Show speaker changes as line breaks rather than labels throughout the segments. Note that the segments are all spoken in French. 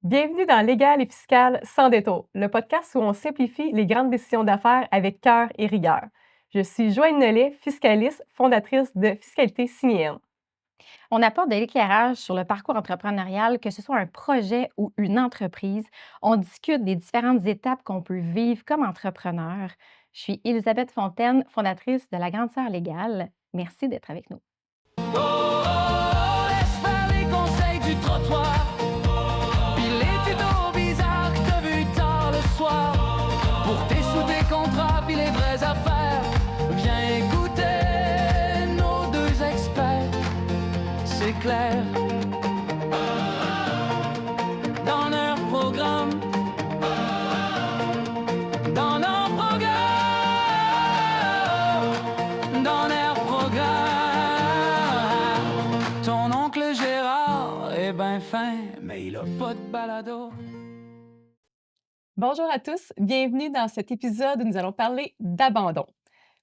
Bienvenue dans Légal et fiscal sans détour, le podcast où on simplifie les grandes décisions d'affaires avec cœur et rigueur. Je suis Joanne Nollet, fiscaliste, fondatrice de Fiscalité Signée.
On apporte de l'éclairage sur le parcours entrepreneurial, que ce soit un projet ou une entreprise. On discute des différentes étapes qu'on peut vivre comme entrepreneur. Je suis Elisabeth Fontaine, fondatrice de la Grande Sœur Légale. Merci d'être avec nous.
Laisse faire les conseils du trottoir. Puis les tutos bizarres que t'as vu tard le soir. Pour tes sous, tes contrats, puis les vraies affaires. Viens écouter nos deux experts. C'est clair. Dans leur programme. Dans leur programme. Dans leur programme. Ton oncle Gérard est ben fin, mais il a pas de balado.
Bonjour à tous, bienvenue dans cet épisode où nous allons parler d'abandon,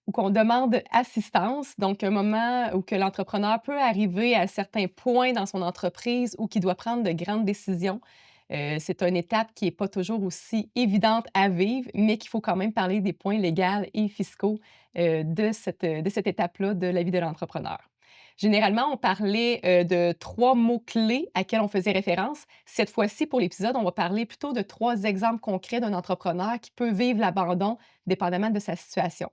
où qu'on demande assistance, donc un moment où que l'entrepreneur peut arriver à certains points dans son entreprise ou qui doit prendre de grandes décisions. C'est une étape qui n'est pas toujours aussi évidente à vivre, mais qu'il faut quand même parler des points légaux et fiscaux de cette étape-là de la vie de l'entrepreneur. Généralement, on parlait de 3 mots-clés auxquels on faisait référence. Cette fois-ci, pour l'épisode, on va parler plutôt de 3 exemples concrets d'un entrepreneur qui peut vivre l'abandon dépendamment de sa situation.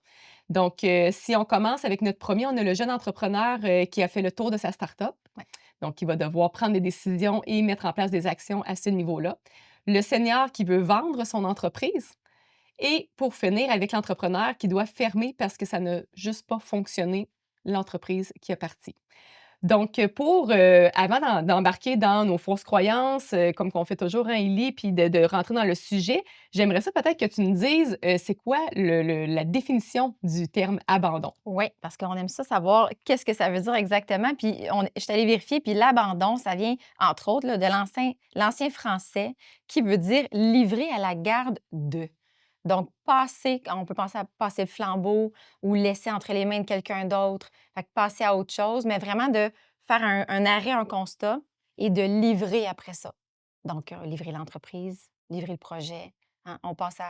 Donc, si on commence avec notre premier, on a le jeune entrepreneur qui a fait le tour de sa start-up.
Ouais.
Donc, il va devoir prendre des décisions et mettre en place des actions à ce niveau-là. Le senior qui veut vendre son entreprise. Et pour finir, avec l'entrepreneur qui doit fermer parce que ça n'a juste pas fonctionné, l'entreprise qui est partie. Donc, avant d'embarquer dans nos fausses croyances, comme qu'on fait toujours, hein, Élie, puis de rentrer dans le sujet, j'aimerais ça peut-être que tu nous dises, c'est quoi la définition du terme abandon?
Oui, parce qu'on aime ça savoir qu'est-ce que ça veut dire exactement. Puis, je suis allée vérifier, puis l'abandon, ça vient, entre autres, là, de l'ancien français qui veut dire livrer à la garde de. Donc, on peut penser à passer le flambeau ou laisser entre les mains de quelqu'un d'autre, fait que passer à autre chose, mais vraiment de faire un arrêt, un constat et de livrer après ça. Donc, livrer l'entreprise, livrer le projet, hein, on passe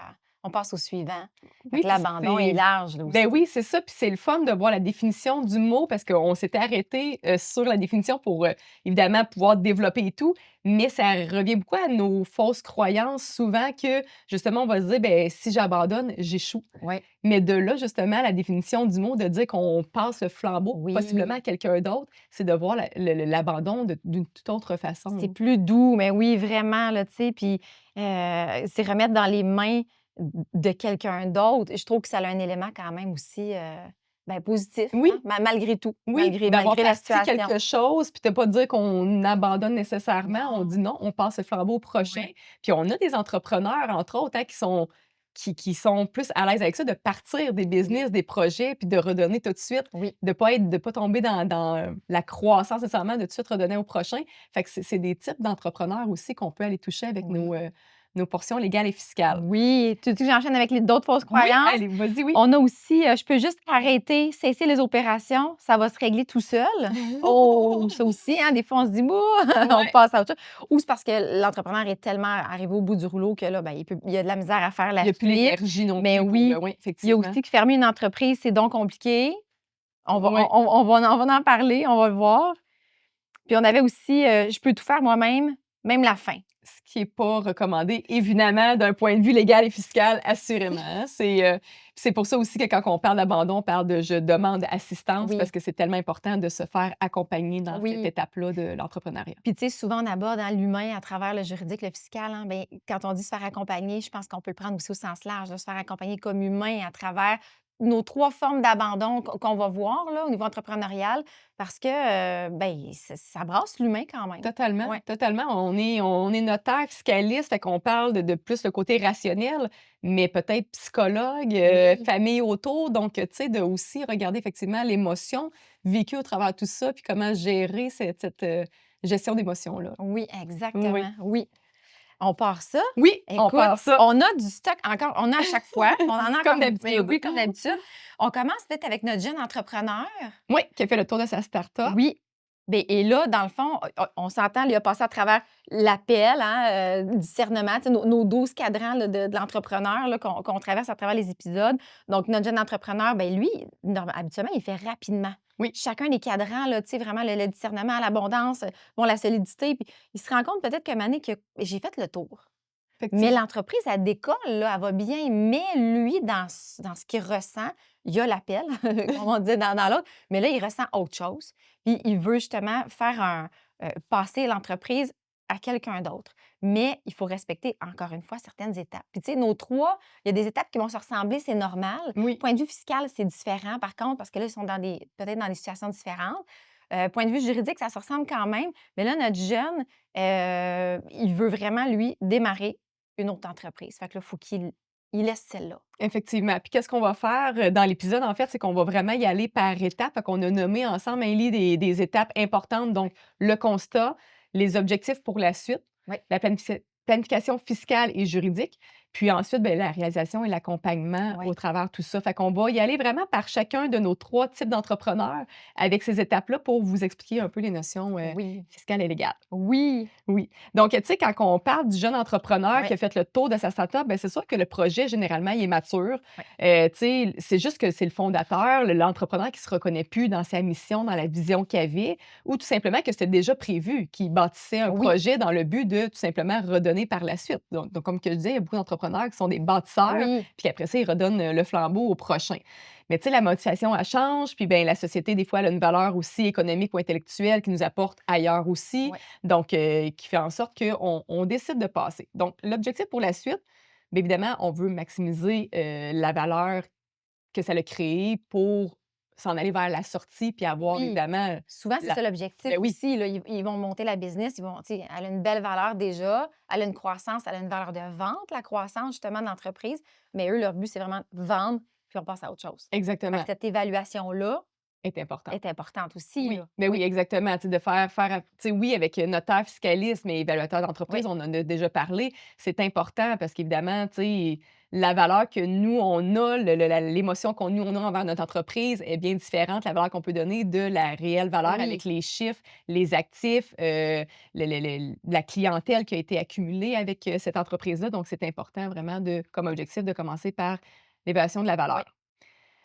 au suivant. Fait
Oui,
que
puis
l'abandon est large, là
ben
aussi.
oui, c'est ça, puis c'est le fun de voir la définition du mot parce qu'on s'était arrêté, sur la définition pour, évidemment pouvoir développer et tout, mais ça revient beaucoup à nos fausses croyances souvent que, justement, on va se dire: «Beh, si j'abandonne, j'échoue».
Oui,
Mais de là, justement, la définition du mot, de dire qu'on passe le flambeau possiblement
oui,
à quelqu'un d'autre, c'est de voir l'abandon d'une toute autre façon,
c'est
hein.
plus doux, mais oui, vraiment, là, tu sais, puis c'est remettre dans les mains de quelqu'un d'autre. Je trouve que ça a un élément quand même aussi, ben, positif, hein,
Oui,
malgré tout,
oui,
malgré
d'avoir
malgré la
parti
situation.
quelque chose, puis de pas dire qu'on abandonne nécessairement. On
Non,
dit: «Non, on passe le flambeau au prochain».
ouais,
Puis on a des entrepreneurs, entre autres, hein, qui sont plus à l'aise avec ça, de partir des
oui,
business, des projets, puis de redonner tout de suite,
oui.
de pas tomber dans la croissance nécessairement, de tout de suite redonner au prochain. Fait que c'est des types d'entrepreneurs aussi qu'on peut aller toucher avec
Oui.
nos portions légales et fiscales.
Oui, tu dis que j'enchaîne avec les d'autres fausses
Oui,
croyances?
allez, vas-y, oui.
On a aussi, je peux juste arrêter, cesser les opérations, ça va se régler tout seul. Oh, ça aussi, hein, des fois, on se dit: «Bouh!» on
Ouais,
passe à autre chose. Ou c'est parce que l'entrepreneur est tellement arrivé au bout du rouleau que là, ben, il a de la misère à faire
il
la
y a plus
suite.
l'énergie non
Mais
plus pour,
oui,
oui,
il y a
effectivement.
aussi que fermer une entreprise, c'est donc compliqué.
Ouais.
On va en parler, on va le voir. Puis on avait aussi, je peux tout faire moi-même, même la fin.
Ce qui est pas recommandé, évidemment, d'un point de vue légal et fiscal, assurément, hein. C'est pour ça aussi que quand on parle d'abandon, on parle de «je demande assistance» parce
Oui,
que c'est tellement important de se faire accompagner dans cette
oui.
étape-là de l'entrepreneuriat.
Puis, tu sais, souvent, on aborde, hein, l'humain à travers le juridique, le fiscal, hein. Bien, quand on dit se faire accompagner, je pense qu'on peut le prendre aussi au sens large, là, se faire accompagner comme humain à travers nos 3 formes d'abandon qu'on va voir, là, au niveau entrepreneurial, parce que, ben, ça brasse l'humain quand même.
Totalement,
Ouais.
totalement. On est notaire, fiscaliste, fait qu'on parle de plus le côté rationnel, mais peut-être psychologue,
Oui.
famille autour. Donc, tu sais, de aussi regarder effectivement l'émotion vécue au travers de tout ça, puis comment gérer cette gestion d'émotions-là.
Oui,
Oui.
exactement, oui. On part ça.
Oui, on
Écoute,
part ça,
on a du stock encore, on a à chaque fois, on en a
comme
encore ben
d'habitude.
oui, comme d'habitude. On commence peut-être avec notre jeune entrepreneur.
Oui, qui a fait le tour de sa start-up.
Oui. Beh et là, dans le fond, on s'entend, il a passé à travers l'appel, hein, discernement, tu sais, nos 12 cadrans là, de l'entrepreneur là, qu'on traverse à travers les épisodes. Donc notre jeune entrepreneur, ben lui, habituellement, il fait rapidement.
Oui,
Chacun des cadrans, là, tu sais, vraiment le discernement, l'abondance, bon, la solidité, puis il se rend compte peut-être qu'à un moment donné que j'ai fait le tour. Mais
effectivement.
l'entreprise, elle décolle, là, elle va bien, mais lui, dans ce qu'il ressent, il y a l'appel, comme on dit dans l'autre, mais là, il ressent autre chose. Puis il veut justement faire passer l'entreprise à quelqu'un d'autre. Mais il faut respecter, encore une fois, certaines étapes. Puis tu sais, nos 3, il y a des étapes qui vont se ressembler, c'est normal.
Oui,
Point de vue fiscal, c'est différent, par contre, parce que là, ils sont peut-être dans des situations différentes. Point de vue juridique, ça se ressemble quand même. Mais là, notre jeune, il veut vraiment, lui, démarrer une autre entreprise. Fait que là, faut qu'il laisse celle-là.
effectivement. Puis qu'est-ce qu'on va faire, dans l'épisode, en fait, c'est qu'on va vraiment y aller par étapes. Fait qu'on a nommé ensemble, Amélie, des étapes importantes, donc le constat, les objectifs pour la suite,
Oui,
la planification fiscale et juridique, puis ensuite, ben, la réalisation et l'accompagnement
oui,
au travers de tout ça. Fait qu'on va y aller vraiment par chacun de nos 3 types d'entrepreneurs avec ces étapes-là pour vous expliquer un peu les notions,
oui,
fiscales et légales.
oui,
Oui. Donc, tu sais, quand on parle du jeune entrepreneur
oui,
qui a fait le tour de sa start-up, ben, c'est sûr que le projet, généralement, il est mature.
oui.
Tu sais, c'est juste que c'est le fondateur, l'entrepreneur qui se reconnaît plus dans sa mission, dans la vision qu'il avait, ou tout simplement que c'était déjà prévu, qu'il bâtissait un
Oui,
projet dans le but de tout simplement redonner par la suite. Donc comme que je disais, il y a beaucoup d'entrepreneurs qui sont des bâtisseurs,
oui,
puis après ça, ils redonnent le flambeau au prochain. Mais tu sais, la motivation, elle change, puis ben la société, des fois, elle a une valeur aussi économique ou intellectuelle qui nous apporte ailleurs aussi.
oui,
Donc, qui fait en sorte qu'on décide de passer. Donc, l'objectif pour la suite, bien évidemment, on veut maximiser, la valeur que ça a créée pour s'en aller vers la sortie puis avoir
oui.
évidemment,
Souvent, c'est
la
ça l'objectif
ben oui,
aussi, là. Ils vont monter la business, ils vont tu sais, elle a une belle valeur déjà, elle a une croissance, elle a une valeur de vente, la croissance justement de l'entreprise, mais eux, leur but, c'est vraiment de vendre, puis on passe à autre chose. Fait que
exactement,
cette évaluation-là
est important.
est importante aussi,
Oui,
là.
ben oui,
Oui,
exactement. Tu sais, de faire, tu sais, oui, avec, notaire, fiscaliste, mais évaluateur
oui,
d'entreprise, on en a déjà parlé. C'est important parce qu'évidemment, tu sais, la valeur que nous, on a, l'émotion qu'on nous, on a envers notre entreprise est bien différente, la valeur qu'on peut donner de la réelle valeur
oui,
avec les chiffres, les actifs, la clientèle qui a été accumulée avec, cette entreprise-là. Donc, c'est important vraiment de comme objectif de commencer par l'évaluation de la
oui,
valeur.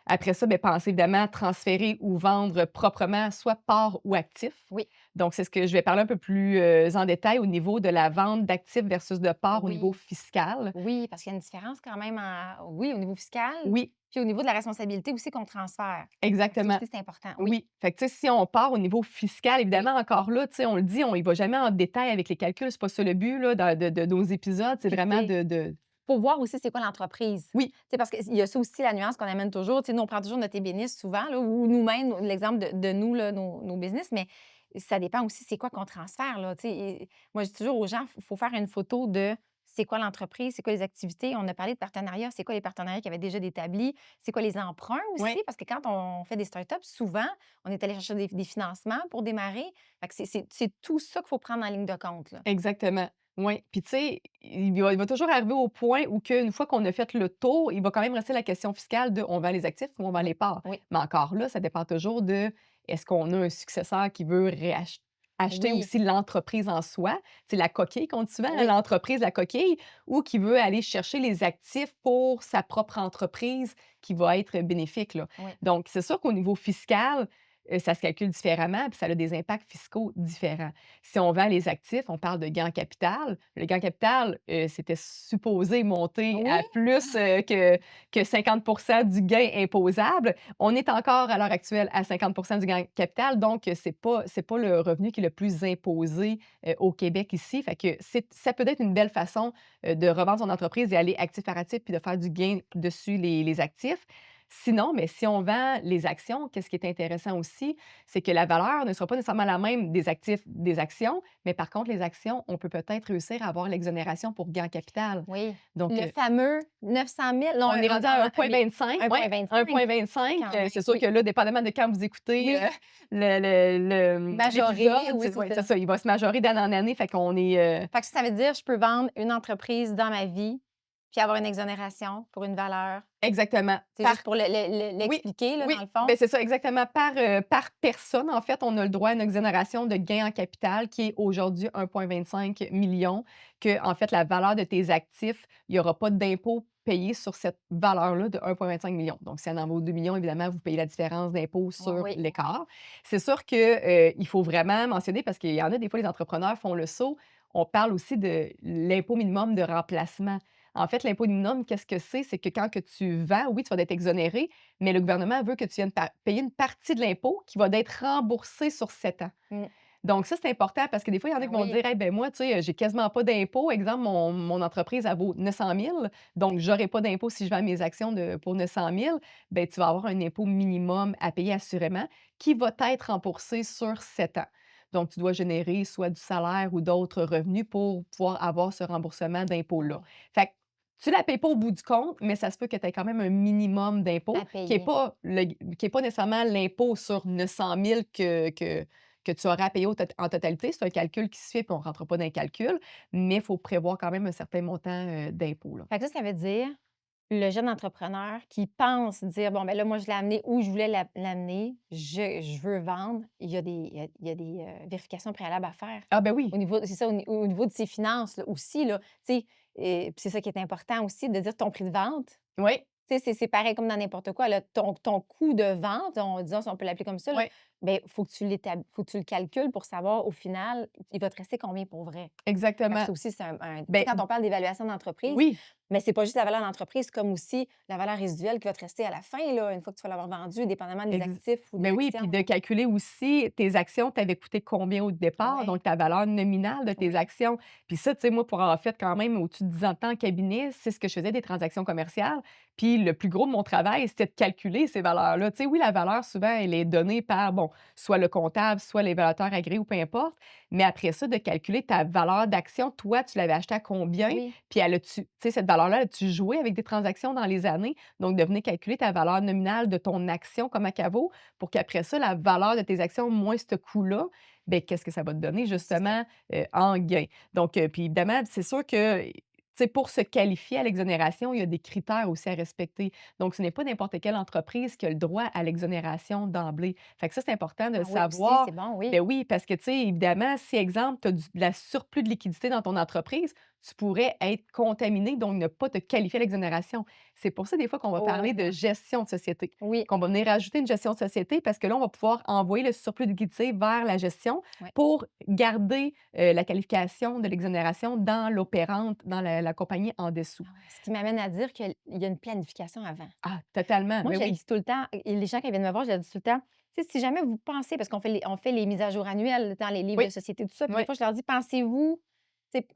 Après ça, bien, pensez évidemment à transférer ou vendre proprement soit parts ou actifs.
oui,
Donc, c'est ce que je vais parler un peu plus en détail au niveau de la vente d'actifs versus de parts au niveau
oui.
fiscal.
Oui, parce qu'il y a une différence quand même oui, au niveau fiscal,
Oui,
puis au niveau de la responsabilité aussi qu'on transfère. Fait que ça
exactement.
aussi, c'est important. Oui,
Oui. Fait que, tu sais, si on part au niveau fiscal,
oui.
évidemment, encore là, tu sais, on le dit, on y va jamais en détail avec les calculs. C'est pas ça le but là, de nos épisodes. C'est
Puis, tu
vraiment
sais, faut voir aussi c'est quoi l'entreprise.
Oui,
Tu sais, parce qu'il y a ça aussi la nuance qu'on amène toujours. Tu sais, nous, on prend toujours notre ébéniste souvent, là, ou nous-mêmes, l'exemple de nous, là, nos business, mais ça dépend aussi c'est quoi qu'on transfère, là. Tu sais, moi, je dis toujours aux gens, il faut faire une photo de c'est quoi l'entreprise, c'est quoi les activités. On a parlé de partenariats, c'est quoi les partenariats qui avaient déjà établis, c'est quoi les emprunts aussi,
oui.
parce que quand on fait des startups, souvent, on est allé chercher des financements pour démarrer. Fait que c'est tout ça qu'il faut prendre en ligne de compte, là.
Exactement. Oui. Puis, tu sais, il va toujours arriver au point où qu'une fois qu'on a fait le tour, il va quand même rester la question fiscale de on vend les actifs ou on vend
Oui,
les parts.
oui,
Mais encore là, ça dépend toujours de est-ce qu'on a un successeur qui veut acheter
oui,
aussi l'entreprise en soi, c'est la coquille qu'on dit souvent, hein,
oui,
l'entreprise, la coquille, ou qui veut aller chercher les actifs pour sa propre entreprise qui va être bénéfique, là.
oui,
Donc, c'est sûr qu'au niveau fiscal, ça se calcule différemment, puis ça a des impacts fiscaux différents. Si on vend les actifs, on parle de gain en capital. Le gain en capital, c'était supposé monter
oui,
à plus, que 50 du gain imposable. On est encore à l'heure actuelle à 50 du gain en capital, donc c'est pas le revenu qui est le plus imposé, au Québec ici. Fait que ça peut être une belle façon, de revendre son entreprise et aller actif par actif puis de faire du gain dessus les actifs. Sinon, mais si on vend les actions, qu'est-ce qui est intéressant aussi, c'est que la valeur ne sera pas nécessairement la même des actifs des actions, mais par contre, les actions, on peut peut-être réussir à avoir l'exonération pour gain en capital.
oui.
Donc,
Le fameux 900 000, non,
on est rendu à
mais
1,25, ouais,
1,25
1,25.
quand même,
C'est sûr
oui.
que là, dépendamment de quand vous écoutez,
Oui, majoré,
l'épisode,
oui, c'est
ouais,
ça.
c'est ça, il va se majorer d'année en année, fait qu'on est,
Fait que ça veut dire je peux vendre une entreprise dans ma vie, Puis avoir une exonération pour une valeur.
Exactement.
C'est
Par
juste pour
Oui,
l'expliquer, là, dans
oui,
le fond.
ben, c'est ça, exactement. Par personne, en fait, on a le droit à une exonération de gain en capital qui est aujourd'hui 1,25 million. Que en fait, la valeur de tes actifs, il y aura pas d'impôt payé sur cette valeur-là de 1,25 million. Donc, si elle en vaut 2 millions, évidemment, vous payez la différence d'impôt sur
Oui.
l'écart. C'est sûr que, il faut vraiment mentionner parce qu'il y en a des fois, les entrepreneurs font le saut. On parle aussi de l'impôt minimum de remplacement. En fait, l'impôt minimum, qu'est-ce que c'est? C'est que quand que tu vends, oui, tu vas être exonéré, mais le gouvernement veut que tu viennes payer une partie de l'impôt qui va être remboursée sur 7 ans.
Mmh.
Donc ça, c'est important parce que des fois, il y en a
Ah
qui vont
oui.
dire: «Hey, ben moi, tu sais, j'ai quasiment pas d'impôt. Exemple, mon entreprise, elle vaut 900 000, donc j'aurai pas d'impôt si je vends mes actions pour 900 000. Ben tu vas avoir un impôt minimum à payer assurément qui va être remboursé sur 7 ans. Donc tu dois générer soit du salaire ou d'autres revenus pour pouvoir avoir ce remboursement d'impôt-là.
Ouais,
Fait que tu la payes pas au bout du compte, mais ça se peut que tu aies quand même un minimum
à
d'impôt
payer.
qui est pas nécessairement l'impôt sur 900 000 que tu auras à payer en totalité. C'est un calcul qui se fait, puis on ne rentre pas dans les calculs, mais il faut prévoir quand même un certain montant, d'impôt, là.
Fait que ça veut dire, le jeune entrepreneur qui pense dire: «Bon, ben là, moi, je l'ai amené où je voulais l'amener, je veux vendre». Il y a des vérifications préalables à faire.
Ah ben
Au
oui,
niveau c'est ça, au niveau de ses finances, là, aussi, là, tu sais, et puis c'est ça qui est important aussi de dire ton prix de vente.
oui,
Tu sais, c'est pareil comme dans n'importe quoi, là, ton coût de vente, disons si on peut l'appeler comme ça, là,
oui,
beh, faut que tu le calcules pour savoir au final, il va te rester combien pour vrai? Fait que
exactement.
ça aussi, c'est tu sais,
Ben
quand on parle d'évaluation d'entreprise,
oui.
mais c'est pas juste la valeur d'entreprise, comme aussi la valeur résiduelle qui va te rester à la fin, là, une fois que tu vas l'avoir vendue, dépendamment des
Ex
actifs ou de
Ben oui, puis
l'action.
de calculer aussi tes actions t'avaient coûté combien au départ,
Ouais,
donc ta valeur nominale de tes
oui,
actions. Puis ça, tu sais, moi, pour avoir fait quand même au-dessus de 10 ans de temps en cabinet, c'est ce que je faisais des transactions commerciales. Puis le plus gros de mon travail, c'était de calculer ces valeurs-là. Tu sais, oui, la valeur, souvent, elle est donnée par, bon, soit le comptable, soit l'évaluateur agréé ou peu importe, mais après ça, de calculer ta valeur d'action, toi, tu l'avais acheté à combien?
oui,
Puis elle a-tu tu sais, cette valeur-là, as-tu joué avec des transactions dans les années? Donc de venir calculer ta valeur nominale de ton action, comment qu'elle vaut, pour qu'après ça, la valeur de tes actions moins ce coût-là, ben qu'est-ce que ça va te donner
c'est ça.
justement, en gain? Donc, puis évidemment, c'est sûr que, tu sais, pour se qualifier à l'exonération, il y a des critères aussi à respecter. Donc, ce n'est pas n'importe quelle entreprise qui a le droit à l'exonération d'emblée. Fait que ça, c'est important de
Ah
le
oui, aussi,
savoir.
c'est bon, oui.
Ben oui, parce que, tu sais, évidemment, si, exemple, tu as de la surplus de liquidité dans ton entreprise, tu pourrais être contaminé, donc ne pas te qualifier à l'exonération. C'est pour ça, des fois, qu'on va
Oh,
parler de
ouais.
gestion de société,
Oui,
qu'on va venir rajouter une gestion de société parce que là, on va pouvoir envoyer le surplus de liquidité vers la gestion
ouais.
pour garder, la qualification de l'exonération dans l'opérante, dans la compagnie en dessous.
Ah ouais, ce qui m'amène à dire qu'il y a une planification avant.
Ah, totalement,
Moi,
oui,
je le
oui.
dis tout le temps et les gens qui viennent me voir, je leur dis tout le temps, tu sais, si jamais vous pensez parce qu'on fait les mises à jour annuelles dans les livres de
Oui,
société, tout ça, puis des
oui.
fois, je leur dis: «Pensez-vous, tu sais,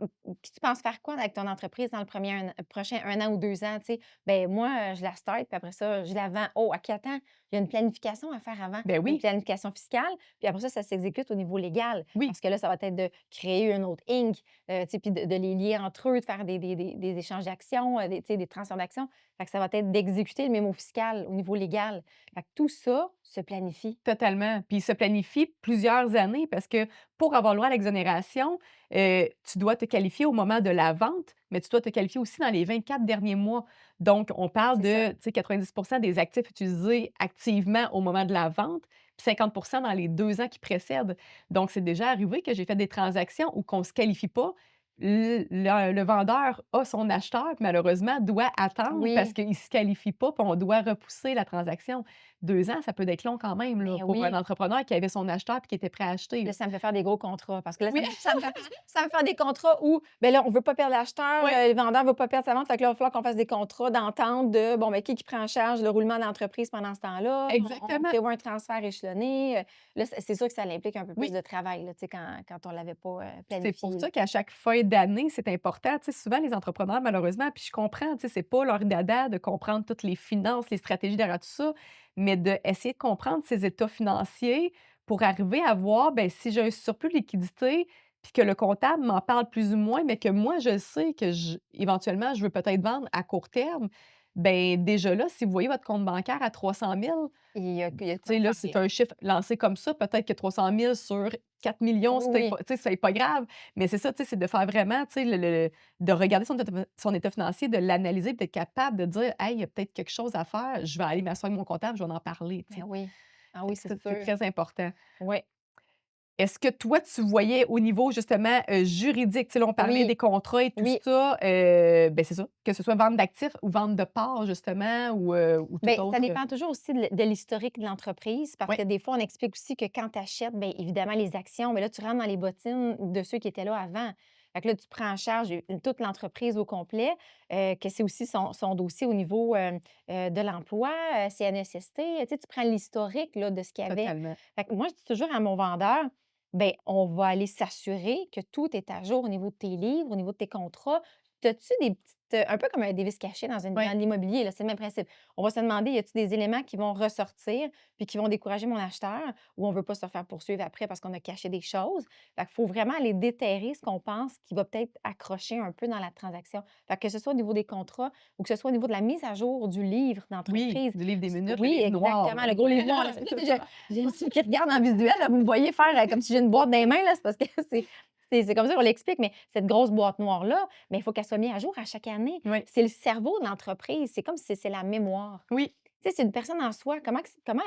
puis tu penses faire quoi avec ton entreprise dans le prochain 1 an ou 2 ans?» Tu sais, ben moi, je la start, puis après ça, je la vends. Oh, OK, attends, il y a une planification à faire avant,
Ben
une
oui,
planification fiscale, puis après ça s'exécute au niveau légal
oui.
parce que là, ça va être de créer une autre Inc., tu sais, puis de les lier entre eux, de faire des échanges d'actions, tu sais, des transferts d'actions. Fait que ça va être d'exécuter le mémo fiscal au niveau légal. Fait que tout ça se planifie.
Totalement. Puis il se planifie plusieurs années parce que pour avoir le droit à l'exonération, tu dois te qualifier au moment de la vente, mais tu dois te qualifier aussi dans les 24 derniers mois. Donc, on parle
C'est ça.
de, tu sais, 90 des actifs utilisés activement au moment de la vente, puis 50 dans les 2 ans qui précèdent. Donc, c'est déjà arrivé que j'ai fait des transactions où qu'on ne se qualifie pas. Le vendeur a son acheteur, puis malheureusement, doit attendre parce
Oui,
qu'il ne se qualifie pas, puis on doit repousser la transaction. 2 ans, ça peut être long quand même là,
ben
pour un
oui.
entrepreneur qui avait son acheteur puis qui était prêt à acheter,
Là,
là.
ça me fait faire des gros contrats parce que là,
Oui,
ça me fait faire des contrats où, ben là, on veut pas perdre l'acheteur,
oui,
le vendeur veut pas perdre sa vente. Fait que là, il va falloir qu'on fasse des contrats d'entente de, bon, ben, qui prend en charge le roulement de l'entreprise pendant ce temps-là. On
exactement.
prévoit un transfert échelonné. Là, c'est sûr que ça implique un peu plus
Oui,
de travail, là, tu sais, quand on l'avait pas,
c'est pour
planifié, là.
ça qu'à chaque fin d'année, c'est important. Tu sais, souvent les entrepreneurs, malheureusement, puis je comprends, tu sais, c'est pas leur dada de comprendre toutes les finances, les stratégies derrière tout ça, mais d'essayer de comprendre ces états financiers pour arriver à voir, ben si j'ai un surplus de liquidité, puis que le comptable m'en parle plus ou moins, mais que moi je sais que éventuellement, je veux peut-être vendre à court terme, ben déjà là, si vous voyez votre compte bancaire à 300 000,
Il y a de
tu
quoi
sais, là, c'est
faire.
un chiffre lancé comme ça. Peut-être que 300 000 sur 4 millions,
Oui,
c'est peut-être pas,
oui.
tu sais, c'est pas grave. Mais c'est ça, tu sais, c'est de faire vraiment, tu sais, de regarder son état financier, de l'analyser, puis d'être capable de dire, hey, il y a peut-être quelque chose à faire. Je vais aller m'asseoir avec mon comptable, je vais en parler, tu
Ben
sais.
oui. Ah
Fait
oui,
que
c'est
ça, c'est
sûr.
très important.
Oui.
Est-ce que toi, tu voyais au niveau justement, juridique, tu sais, là, on parlait
Oui,
des contrats et tout
oui.
ça, ben, c'est ça, que ce soit vente d'actifs ou vente de parts justement ou tout
Bien, ça
autre,
dépend toujours aussi de l'historique de l'entreprise parce
ouais,
que des fois, on explique aussi que quand tu achètes, bien évidemment, les actions, mais là, tu rentres dans les bottines de ceux qui étaient là avant. Fait que là, tu prends en charge toute l'entreprise au complet, que c'est aussi son dossier au niveau de l'emploi, CNSST. Tu sais, tu prends l'historique là, de ce qu'il y avait.
totalement.
Fait que moi, je dis toujours à mon vendeur, bien, on va aller s'assurer que tout est à jour au niveau de tes livres, au niveau de tes contrats. As-tu des petites, un peu comme un dévice caché dans
Ouais.
l'immobilier, là, c'est le même principe. On va se demander, y a-t-il des éléments qui vont ressortir puis qui vont décourager mon acheteur ou on veut pas se faire poursuivre après parce qu'on a caché des choses? Fait qu'il faut vraiment aller déterrer ce qu'on pense qui va peut-être accrocher un peu dans la transaction. Fait que ce soit au niveau des contrats ou que ce soit au niveau de la mise à jour du livre
Oui,
d'entreprise.
du livre des minutes, le
Oui,
livre noir,
exactement,
là.
le gros livre noir, là. C'est
C'est
pour ça que
ça.
j'ai ceux qui regardent en visuel, là, vous me voyez faire comme si j'ai une boîte dans les mains, là, c'est parce que c'est comme ça qu'on l'explique, mais cette grosse boîte noire-là, mais il faut qu'elle soit mise à jour à chaque année.
Oui,
C'est le cerveau de l'entreprise. C'est comme si c'est la mémoire.
oui,
Tu sais, c'est une personne en soi. Comment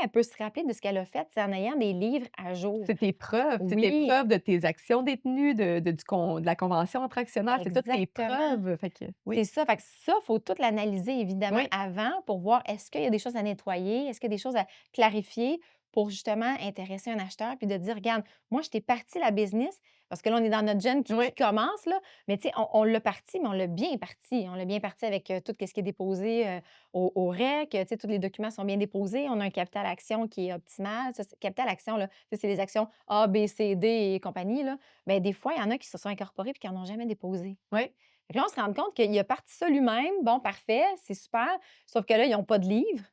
elle peut se rappeler de ce qu'elle a fait? C'est en ayant des livres à jour.
c'est tes
Oui,
preuves de tes actions détenues, de la convention entre actionnaires, c'est toutes tes
exactement.
preuves, fait que oui,
C'est ça. Fait que ça, il faut tout l'analyser évidemment
oui,
avant pour voir est-ce qu'il y a des choses à nettoyer, est-ce qu'il y a des choses à clarifier pour justement intéresser un acheteur, puis de dire, regarde, moi, je t'ai parti la business, parce que là, on est dans notre jeune qui
oui,
commence, là, mais tu sais, on l'a parti, mais on l'a bien parti. On l'a bien parti avec tout ce qui est déposé au REC, tu sais, tous les documents sont bien déposés. On a un capital action qui est optimal. Ça, capital action, là, tu sais, c'est les actions A, B, C, D et compagnie, là. Bien, des fois, il y en a qui se sont incorporés et qui n'en ont jamais déposé.
oui.
Fait que là, on se rend compte qu'il a parti ça lui-même. Bon, parfait, c'est super. Sauf que là, ils n'ont pas de livre.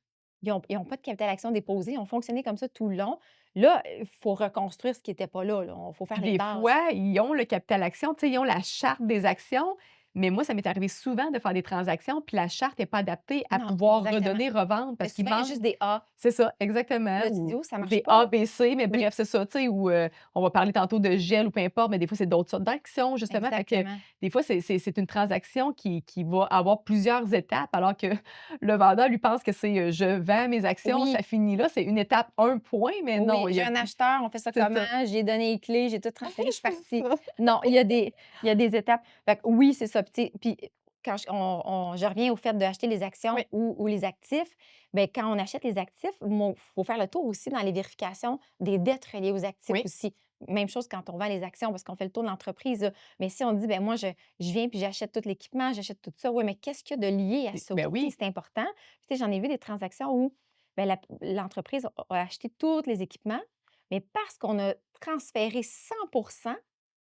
Ils ont pas de capital action déposé. Ils ont fonctionné comme ça tout le long. Là, il faut reconstruire ce qui n'était pas là. Il faut faire
Puis
les
des
bases.
fois, ils ont le capital action, tu sais, ils ont la charte des actions, mais moi, ça m'est arrivé souvent de faire des transactions, puis la charte n'est pas adaptée à
Non,
pouvoir
exactement.
redonner, revendre
Fait
parce qu'il
souvent, il y a
manque.
juste des A.
C'est ça, exactement,
Là, tu dis,
ou
oh, ça marche
des
pas.
A, B, C, mais
Oui,
bref, c'est ça, tu sais, ou on va parler tantôt de gel ou peu importe, mais des fois, c'est d'autres sortes d'actions, justement. Fait que
exactement.
des fois, c'est une transaction qui va avoir plusieurs étapes, alors que le vendeur, lui, pense que c'est, je vends mes actions,
Oui,
ça finit là, c'est une étape, un point, mais
oui,
non, il y
j'ai
a
un acheteur, on fait ça
c'est
comment?
ça.
J'ai donné les clés, j'ai tout transféré, je suis
C'est
partie.
ça.
Non, il y a des étapes. Fait que oui, c'est ça. Puis quand je reviens au fait d'acheter les actions
Oui,
ou les actifs, bien, quand on achète les actifs, il faut faire le tour aussi dans les vérifications des dettes reliées aux actifs
oui,
aussi. Même chose quand on vend les actions parce qu'on fait le tour de l'entreprise, là. Mais si on dit, ben moi, je viens puis j'achète tout l'équipement, j'achète tout ça, oui, mais qu'est-ce qu'il y a de lié à ça
ben
aussi?
oui.
C'est important. Puis, tu sais, j'en ai vu des transactions où ben, l'entreprise a acheté tous les équipements, mais parce qu'on a transféré 100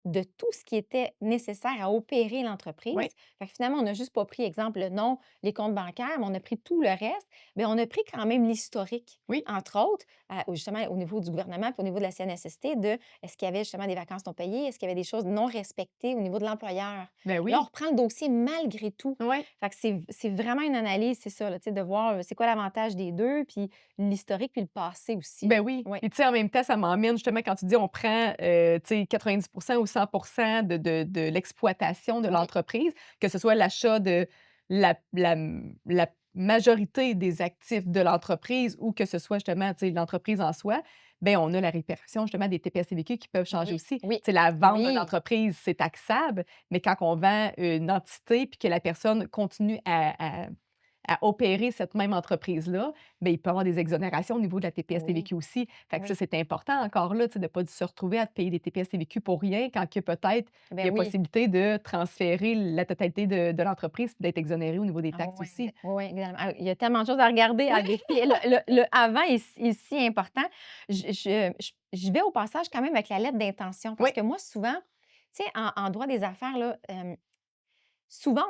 de tout ce qui était nécessaire à opérer l'entreprise.
Oui,
Fait que finalement, on n'a juste pas pris, exemple, le nom, les comptes bancaires, mais on a pris tout le reste. Mais on a pris quand même l'historique,
oui,
entre autres, justement au niveau du gouvernement puis au niveau de la CNSST, de est-ce qu'il y avait justement des vacances non payées, est-ce qu'il y avait des choses non respectées au niveau de l'employeur.
ben
Là, on
oui,
reprend le dossier malgré tout.
oui,
Fait que c'est vraiment une analyse, c'est ça, là, tu sais, de voir c'est quoi l'avantage des deux, puis l'historique, puis le passé aussi.
ben oui.
Oui,
Puis tu sais, en même temps, ça m'emmène justement quand tu dis on prend, tu sais 90 ou 100 de l'exploitation de
oui,
l'entreprise, que ce soit l'achat de la majorité des actifs de l'entreprise ou que ce soit justement, tu sais, l'entreprise en soi, ben on a la répercussion justement des TPS-TVQ qui peuvent changer
oui,
aussi. Tu
oui,
sais, la vente d'une
oui.
entreprise, c'est taxable, mais quand on vend une entité puis que la personne continue à opérer cette même entreprise-là, bien, il peut y avoir des exonérations au niveau de la
Oui,
TPS-TVQ aussi. Fait que ça,
oui.
c'est important encore là, tu sais, de ne pas se retrouver à te payer des TPS-TVQ pour rien quand que peut-être il y
Ben
a
oui.
possibilité de transférer la totalité de l'entreprise puis d'être exonéré au niveau des
Ah
taxes
oui,
aussi.
oui, oui, également. Ah, il y a tellement de choses à regarder, à vérifier. Le avant est si important. Je vais au passage quand même avec la lettre d'intention parce
Oui,
que moi, souvent, tu sais, en droit des affaires, là, souvent,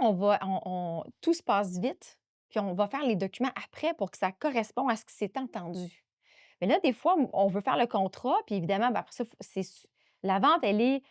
tout se passe vite, puis on va faire les documents après pour que ça corresponde à ce qui s'est entendu. Mais là, des fois, on veut faire le contrat, puis évidemment, ben, après ça, la vente, elle est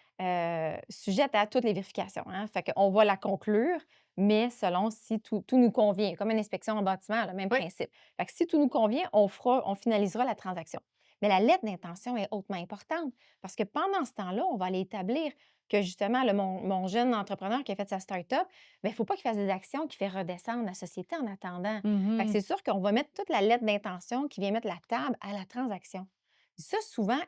sujette à toutes les vérifications, hein. Fait qu'on va la conclure, mais selon si tout nous convient, comme une inspection en bâtiment, le même
Oui.
principe. Fait que si tout nous convient, on finalisera la transaction. Mais la lettre d'intention est hautement importante parce que pendant ce temps-là, on va aller établir que justement, là, mon jeune entrepreneur qui a fait sa start-up, ben, il ne faut pas qu'il fasse des actions qui fait redescendre la société en attendant. Fait que
Mmh.
c'est sûr qu'on va mettre toute la lettre d'intention qui vient mettre la table à la transaction. Ça, souvent,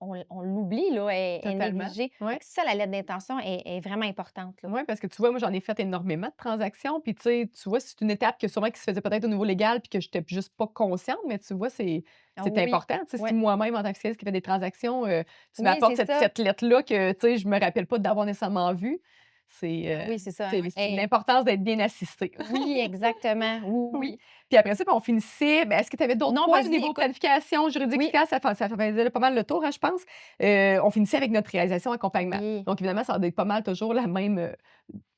on l'oublie, là, est
Totalement.
négligé. Fait
Ouais.
que ça, la lettre d'intention est vraiment importante, là.
Ouais, parce que tu vois, moi, j'en ai fait énormément de transactions, puis tu sais, tu vois, c'est une étape que sûrement qui se faisait peut-être au niveau légal, puis que j'étais juste pas consciente, mais tu vois,
Ah
c'est
oui,
important. Tu sais, si
ouais.
moi-même, en tant que fiscaliste qui fait des transactions, tu
Oui,
m'apportes
c'est
cette
ça.
cette lettre-là que, tu sais, je me rappelle pas d'avoir nécessairement vue, c'est,
Ah oui, c'est ça.
c'est l'importance d'être bien assisté.
Oui, exactement. Oui,
Oui.
oui.
Puis après ça, ben, on finissait est-ce que tu avais d'autres
Non,
points au
vas-y,
niveau
écoute.
planification juridique
Oui,
fiscale? Ça faisait pas mal le tour, hein, je pense. On finissait avec notre réalisation accompagnement.
oui,
Donc évidemment, ça va être pas mal toujours la même,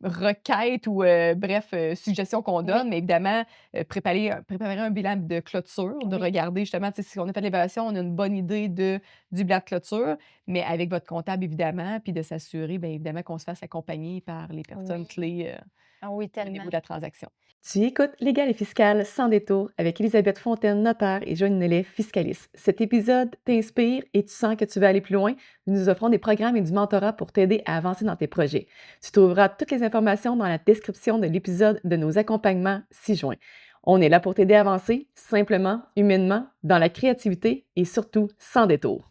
requête ou bref, suggestion qu'on
oui,
donne, mais évidemment, préparer un bilan de clôture, de
oui.
regarder justement, tu sais, si on a fait l'évaluation, on a une bonne idée du bilan de clôture, mais avec votre comptable évidemment, puis de s'assurer, bien évidemment, qu'on se fasse accompagner par les personnes
Oui.
clés,
Ah oui,
au niveau
tellement.
de la transaction. Tu écoutes Légal et fiscal sans détour avec Elisabeth Fontaine, notaire et Joanne Nellet, fiscaliste. Cet épisode t'inspire et tu sens que tu veux aller plus loin? Nous nous offrons des programmes et du mentorat pour t'aider à avancer dans tes projets. Tu trouveras toutes les informations dans la description de l'épisode de nos accompagnements ci-joints. On est là pour t'aider à avancer simplement, humainement, dans la créativité et surtout sans détour.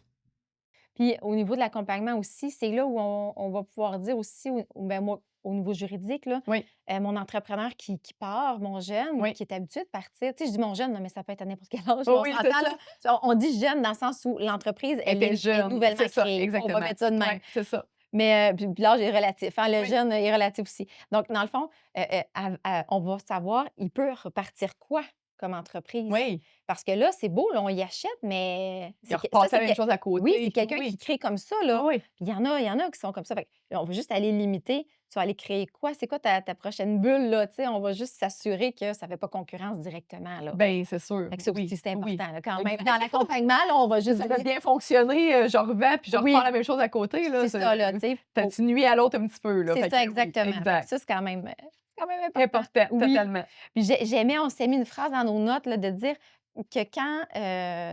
Puis au niveau de l'accompagnement aussi, c'est là où on va pouvoir dire aussi, ben moi, au niveau juridique, là,
Oui,
mon entrepreneur qui part, mon jeune,
oui.
qui est habitué de partir, tu sais, je dis mon jeune, là, mais ça peut être à n'importe quel âge, là,
Oh
on
oui, c'est
s'entend,
ça.
là. On dit jeune dans le sens où l'entreprise,
Elle était
est
jeune.
nouvellement
C'est ça,
créée. On va
exactement.
mettre ça de même.
Oui, c'est ça.
Mais puis l'âge est relatif, hein, le
Oui.
jeune est relatif aussi. Donc dans le fond, on va savoir, il peut repartir quoi comme entreprise?
Oui.
Parce que là, c'est beau, là, on y achète, mais
Il a
ça,
repassé
c'est
la même chose à
oui, c'est
côté.
quelqu'un qui
Oui.
crée comme ça,
Oui,
là.
oui.
Puis il y en a qui sont comme ça. Fait que là, on va juste aller limiter. Tu vas aller créer quoi? C'est quoi ta prochaine bulle, là? Tu sais, on va juste s'assurer que ça ne fait pas concurrence directement, là.
Bien, c'est sûr.
Fait que ça
Oui,
aussi, c'est
oui.
important, là, quand même.
Exact.
Dans l'accompagnement, là, on va juste
Ça a
dire
bien fonctionné, je revends puis je repars
oui,
la même chose à côté, là,
c'est ça, là, tu sais.
tu nuis à l'autre un petit peu, là.
C'est
Fait
ça,
que oui,
exactement. Fait que
exact.
ça, c'est quand même important.
Important,
Oui.
totalement.
Puis j'aimais, on s'est mis une phrase dans nos notes, là, de dire que quand,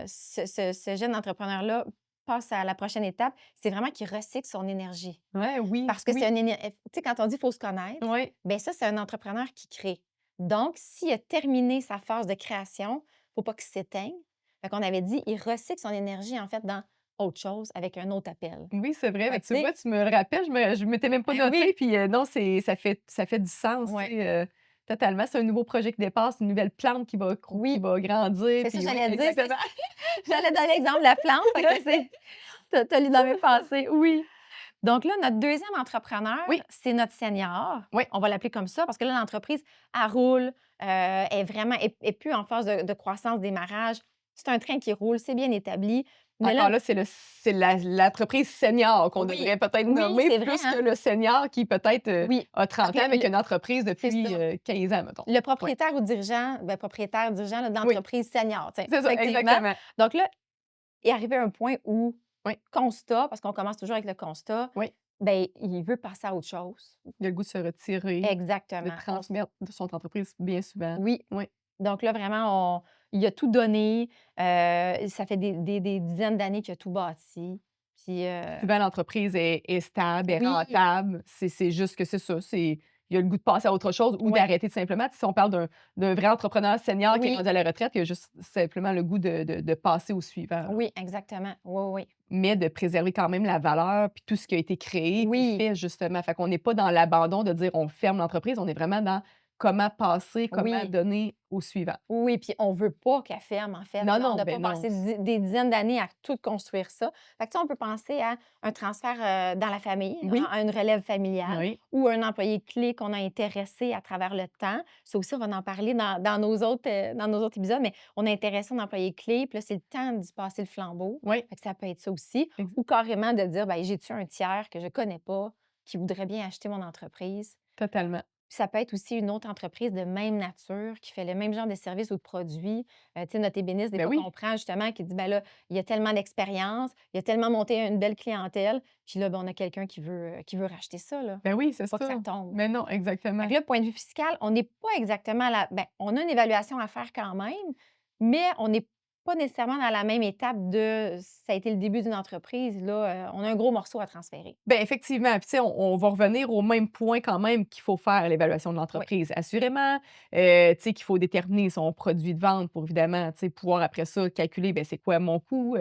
ce jeune entrepreneur-là passe à la prochaine étape, c'est vraiment qu'il recycle son énergie.
Ouais, oui,
Parce que c'est
oui,
un éner tu sais, quand on dit: «Il faut se connaître»,
oui,
bien ça, c'est un entrepreneur qui crée. Donc s'il a terminé sa phase de création, faut pas qu'il s'éteigne. Fait qu'on avait dit: «Il recycle son énergie, en fait, dans autre chose, avec un autre appel».
oui, c'est vrai.
Fait
Mais
que
tu
tu sais
vois, tu me le rappelles, je m'étais même pas
ben
notée
oui,
puis, non, ça fait du sens, tu
ouais,
sais, totalement. C'est un nouveau projet qui dépasse, une nouvelle plante qui
oui.
va grandir,
C'est ça que
puis oui,
j'allais dire,
exactement.
j'allais donner l'exemple de la plante, fait que tu as lu dans mes pensées, oui. Donc là, notre deuxième entrepreneur,
Oui,
c'est notre senior.
oui.
On va l'appeler comme ça parce que là, l'entreprise, elle roule, est vraiment est plus en phase de croissance, démarrage. C'est un train qui roule, c'est bien établi. Mais
Encore
là
là, c'est l'entreprise senior qu'on
oui,
devrait peut-être
oui,
nommer
c'est vrai,
plus
hein?
que le senior qui peut-être,
Oui,
a
parce
30
que
ans avec une entreprise
c'est
depuis,
ça.
15 ans, mettons.
Le
Oui,
propriétaire ou dirigeant, ben, propriétaire, dirigeant là, de
oui,
l'entreprise senior, tiens,
c'est ça,
effectivement.
exactement.
Donc là, il est arrivé à un point où
Oui,
constat, parce qu'on commence toujours avec le constat,
oui.
ben il veut passer à autre chose.
Il a le goût de se retirer, de
Exactement.
transmettre de son entreprise bien souvent.
Oui.
Oui.
Donc là, vraiment, il a tout donné. Ça fait des dizaines d'années qu'il a tout bâti. Puis,
Souvent, l'entreprise est stable, est
oui,
rentable. C'est juste que c'est ça, il a le goût de passer à autre chose ou
oui,
d'arrêter tout simplement. Si on parle d'un vrai entrepreneur senior qui est
oui,
rendu à la retraite, il a juste simplement le goût de passer au suivant, là.
oui, exactement. Oui, oui.
Mais de préserver quand même la valeur, puis tout ce qui a été créé, puis
Oui,
fait justement. Fait qu'on n'est pas dans l'abandon de dire on ferme l'entreprise, on est vraiment dans comment passer, comment
oui.
donner au suivant.
Oui, puis on veut pas qu'elle ferme, en fait,
Non,
là. On
non,
n'a pas
ben non.
passé des dizaines d'années à tout construire ça. Fait que, tu sais, on peut penser à un transfert, dans la famille, hein,
Oui,
à une relève familiale
oui,
ou un employé clé qu'on a intéressé à travers le temps. Ça aussi, on va en parler dans nos autres épisodes, mais on a intéressé un employé clé, puis là, c'est le temps d'y passer le flambeau.
oui,
Fait que ça peut être ça aussi.
ex
Ou carrément de dire: «Ben, j'ai-tu un tiers que je connais pas, qui voudrait bien acheter mon entreprise?»
totalement.
Puis ça peut être aussi une autre entreprise de même nature qui fait le même genre de service ou de produit. Tu sais, notre ébéniste, des
Ben
fois, qu'on
oui,
prend justement, qui dit, ben là, il y a tellement d'expérience, il a tellement monté une belle clientèle, puis là, ben, on a quelqu'un qui veut racheter ça, là.
ben oui,
Faut
c'est
pas que ça
ça.
tombe.
Mais non,
Fait
exactement.
que là, point de vue fiscal, on n'est pas exactement à la ben, on a une évaluation à faire quand même, mais on n'est pas nécessairement dans la même étape de ça a été le début d'une entreprise, là, on a un gros morceau à transférer.
Ben effectivement, puis tu sais, on va revenir au même point quand même qu'il faut faire l'évaluation de
Oui,
l'entreprise. Assurément, tu sais, qu'il faut déterminer son produit de vente pour évidemment, tu sais, pouvoir après ça calculer, ben c'est quoi mon coût?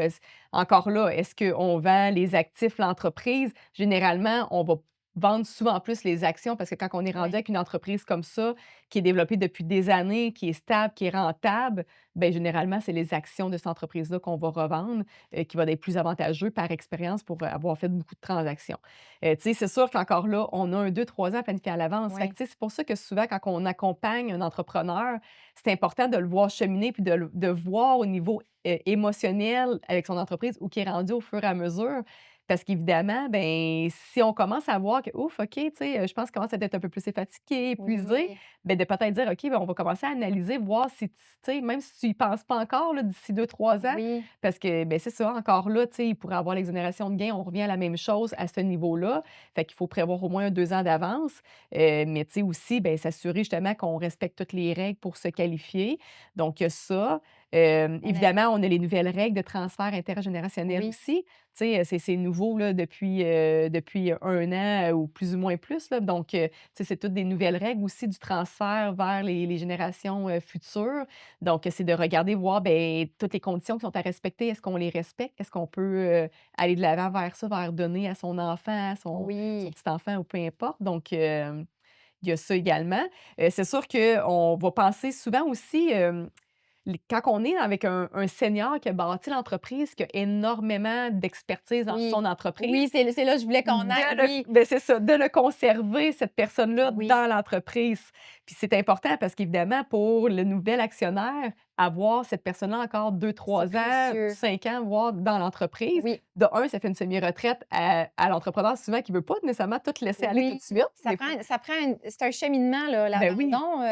Encore là, est-ce qu'on vend les actifs, l'entreprise? Généralement, on va vendre souvent plus les actions parce que quand on est rendu
oui,
avec une entreprise comme ça, qui est développée depuis des années, qui est stable, qui est rentable, ben généralement, c'est les actions de cette entreprise-là qu'on va revendre, qui va être plus avantageux par expérience pour avoir fait beaucoup de transactions. Tu sais, c'est sûr qu'encore là, on a un 2-3 ans à planifier à l'avance. Fait que,
oui,
tu sais, c'est pour ça que souvent, quand on accompagne un entrepreneur, c'est important de le voir cheminer puis de voir au niveau, émotionnel avec son entreprise où qui est rendu au fur et à mesure. Parce qu'évidemment, ben, si on commence à voir que: «Ouf, OK, tu sais, je pense qu'il commence à être un peu plus fatigué, épuisé»,
oui,
ben, de peut-être dire: «OK, ben, on va commencer à analyser, voir si tu sais, même si tu y penses pas encore là, d'ici 2-3 ans,
oui,
parce que, ben c'est ça, encore là, tu sais, il pourrait avoir l'exonération de gains. On revient à la même chose à ce niveau-là. Fait qu'il faut prévoir au moins 2 ans d'avance. Mais tu sais aussi, ben s'assurer justement qu'on respecte toutes les règles pour se qualifier. Donc il y a ça.
analy
Évidemment, on a les nouvelles règles de transfert intergénérationnel
oui,
aussi. Tu sais, c'est nouveau là depuis 1 an, ou plus ou moins plus là. Donc tu sais, c'est toutes des nouvelles règles aussi du transfert vers les générations, futures. Donc, c'est de regarder, voir, ben toutes les conditions qui sont à respecter, est-ce qu'on les respecte? Est-ce qu'on peut, aller de l'avant vers ça, vers donner à son enfant, à son
oui,
petit-enfant ou peu importe? Donc, il y a ça également. C'est sûr qu'on va penser souvent aussi, quand on est avec un senior qui a bâti l'entreprise, qui a énormément d'expertise dans
oui,
son entreprise,
oui, c'est là que je voulais qu'on aille, oui,
c'est ça, de le conserver, cette personne-là,
oui,
dans l'entreprise. Puis c'est important parce qu'évidemment, pour le nouvel actionnaire, avoir cette personne-là encore deux
c'est
trois ans,
précieux.
5 ans, voire dans l'entreprise,
Oui,
de un, ça fait une semi-retraite à l'entrepreneur souvent qui veut pas nécessairement tout laisser aller tout de
oui,
suite,
ça
des
prend
fois.
ça prend une c'est un cheminement, là,
Ben oui,
l'abandon,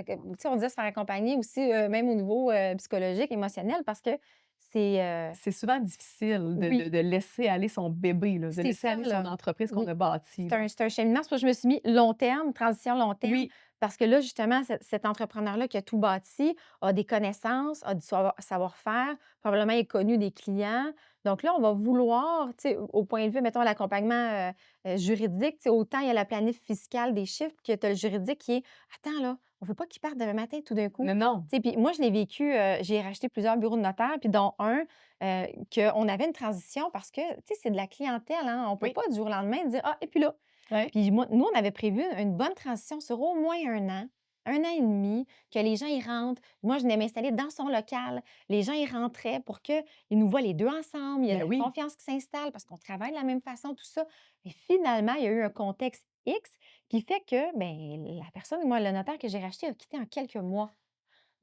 que tu sais, on disait se faire accompagner aussi, même au niveau, psychologique, émotionnel parce que c'est,
c'est souvent difficile
oui,
de laisser aller son bébé, là, de
c'est
laisser
ça,
aller son
là.
entreprise qu'on
Oui.
a bâtie, là.
C'est un cheminement. C'est pour ça que je me suis mis long terme, transition long terme,
Oui,
parce que là, justement, cet entrepreneur-là qui a tout bâti a des connaissances, a du savoir-faire, probablement est connu des clients. Donc là, on va vouloir, tu sais, au point de vue, mettons, l'accompagnement, juridique, tu sais, autant il y a la planif fiscale des chiffres que tu as le juridique qui est: «Attends là, on veut pas qu'il parte demain matin tout d'un coup».
non, non,
Tu sais, puis moi, je l'ai vécu, j'ai racheté plusieurs bureaux de notaire, puis dont un, qu'on avait une transition parce que, tu sais, c'est de la clientèle, hein. On peut
oui,
pas du jour au lendemain dire: «Ah et puis là».
ouais,
Puis moi nous, on avait prévu une bonne transition sur au moins 1 an et demi, que les gens y rentrent. Moi, je venais m'installer dans son local. Les gens y rentraient pour qu'ils nous voient les 2 ensemble. Il y a de
ben
la
oui,
confiance qui s'installe parce qu'on travaille de la même façon, tout ça. Mais finalement, il y a eu un contexte X qui fait que, ben la personne, moi, le notaire que j'ai racheté a quitté en quelques mois.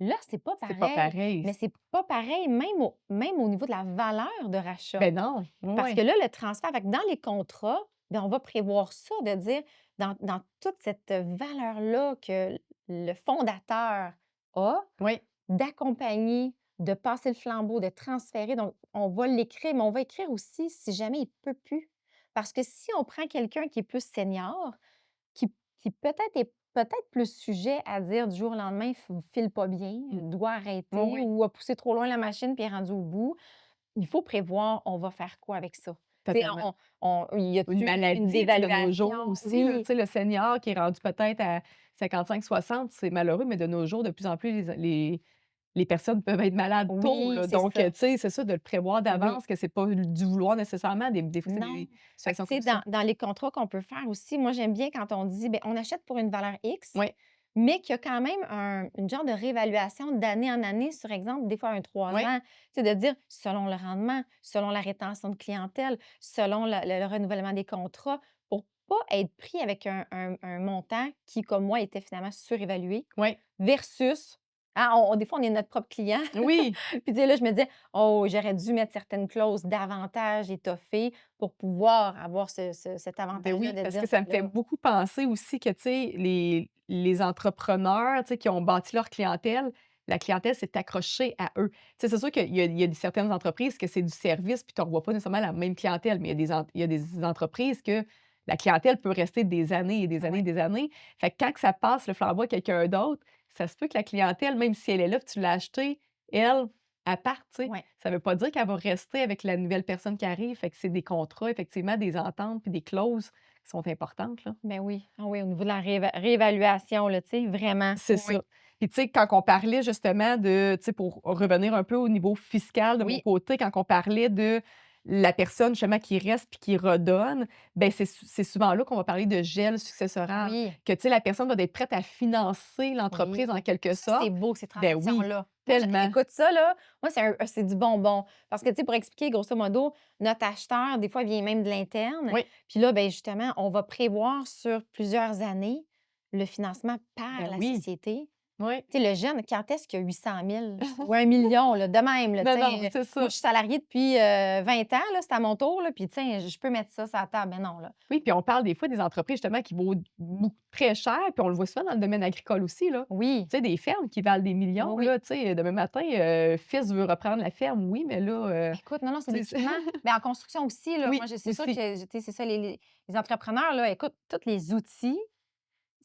Là, c'est pas
c'est pas
pareil,
pareil.
mais c'est pas pareil même au niveau de la valeur de rachat.
Ben non,
Parce que
ouais.
là, le transfert fait que dans les contrats, ben, on va prévoir ça, de dire dans toute cette valeur-là que le fondateur a,
Oui,
d'accompagner, de passer le flambeau, de transférer. Donc, on va l'écrire, mais on va écrire aussi si jamais il peut plus. Parce que si on prend quelqu'un qui est plus senior, qui peut-être est peut-être plus sujet à dire du jour au lendemain, file pas bien,
mmh,
doit
oui,
arrêter
oui,
ou a poussé trop loin la machine puis est rendu au bout, il faut prévoir, on va faire quoi avec ça? Tu sais,
totalement.
y
Une
a-tu une
maladie, tu sais, de nos jours
dévaluation?
aussi, là, tu
Oui,
sais, le senior qui est rendu peut-être à 55-60, c'est malheureux, mais de nos jours, de plus en plus, les personnes peuvent être malades tôt,
oui,
là.
c'est
Donc,
ça.
tu sais, c'est ça, de le prévoir
Oui.
d'avance, que c'est pas du vouloir nécessairement. Des fois, c'est
Non.
des
Fait que,
situations
tu sais,
comme ça.
dans les contrats qu'on peut faire aussi, moi, j'aime bien quand on dit, ben on achète pour une valeur X,
Oui,
mais qu'il y a quand même une genre de réévaluation d'année en année sur exemple, des fois un 3
oui,
ans. Tu sais, de dire selon le rendement, selon la rétention de clientèle, selon le renouvellement des contrats, pour pas être pris avec un montant qui, comme moi, était finalement surévalué
oui,
versus Ah, des fois, on est notre propre client.
Oui,
Puis, tu sais, là, je me disais: «Oh, j'aurais dû mettre certaines clauses davantage étoffées pour pouvoir avoir cet
ben
avantage-là
oui,
de
parce
dire,
que ça
ben
me fait
là».
beaucoup penser aussi que, tu sais, les entrepreneurs, tu sais, qui ont bâti leur clientèle, la clientèle s'est accrochée à eux. Tu sais, c'est sûr qu'il y a certaines entreprises que c'est du service, puis tu ne revois pas nécessairement la même clientèle, mais il y a des entreprises que la clientèle peut rester des années et des années et
Ouais,
des années. Fait que quand que ça passe le flambeau à quelqu'un d'autre, ça se peut que la clientèle, même si elle est là, puis tu l'as achetée, elle, elle parte, tu sais.
ouais.
Ça veut pas dire qu'elle va rester avec la nouvelle personne qui arrive. Fait que c'est des contrats, effectivement, des ententes puis des clauses qui sont importantes, là.
Ben oui. Ah oui, au niveau de la réévaluation, là, tu sais, vraiment.
C'est
Oui,
ça. Puis tu sais, quand on parlait justement de tu sais, pour revenir un peu au niveau fiscal de mon
oui,
côté, quand on parlait de la personne justement qui reste puis qui redonne, ben c'est souvent là qu'on va parler de gel successoral.
oui,
Que tu sais, la personne va être prête à financer
oui.
l'entreprise en quelque
Ça, c'est
sorte.
beau, ces
Ben oui,
transactions-là. Moi,
tellement.
écoute ça, là, moi, c'est du bonbon. Parce que, tu sais, pour expliquer, grosso modo, notre acheteur, des fois, vient même de l'interne.
Oui,
Puis là, ben justement, on va prévoir sur plusieurs années le financement par
ben
la
oui,
société.
oui.
Tu sais, le jeune, quand est-ce qu'il a 800 000 ou 1 million, là, de même, là,
Non,
tu
non,
sais?
c'est
Moi,
ça.
je suis salariée depuis, 20 ans, là, c'est à mon tour, là, puis tiens, je peux mettre ça sur la table. Mais non, là.
Oui, puis on parle des fois des entreprises justement qui vaut très cher, puis on le voit souvent dans le domaine agricole aussi, là.
Oui,
Tu sais, des fermes qui valent des
oui,
millions,
oui.
là, tu sais, demain matin, fils veut reprendre la ferme, oui, mais là,
Écoute, non, non, c'est
tu sais,
l'équipement. Ben, en construction aussi, là, moi,
oui,
c'est sûr
aussi.
que, tu sais, c'est ça, les entrepreneurs, là, écoute, tous les outils,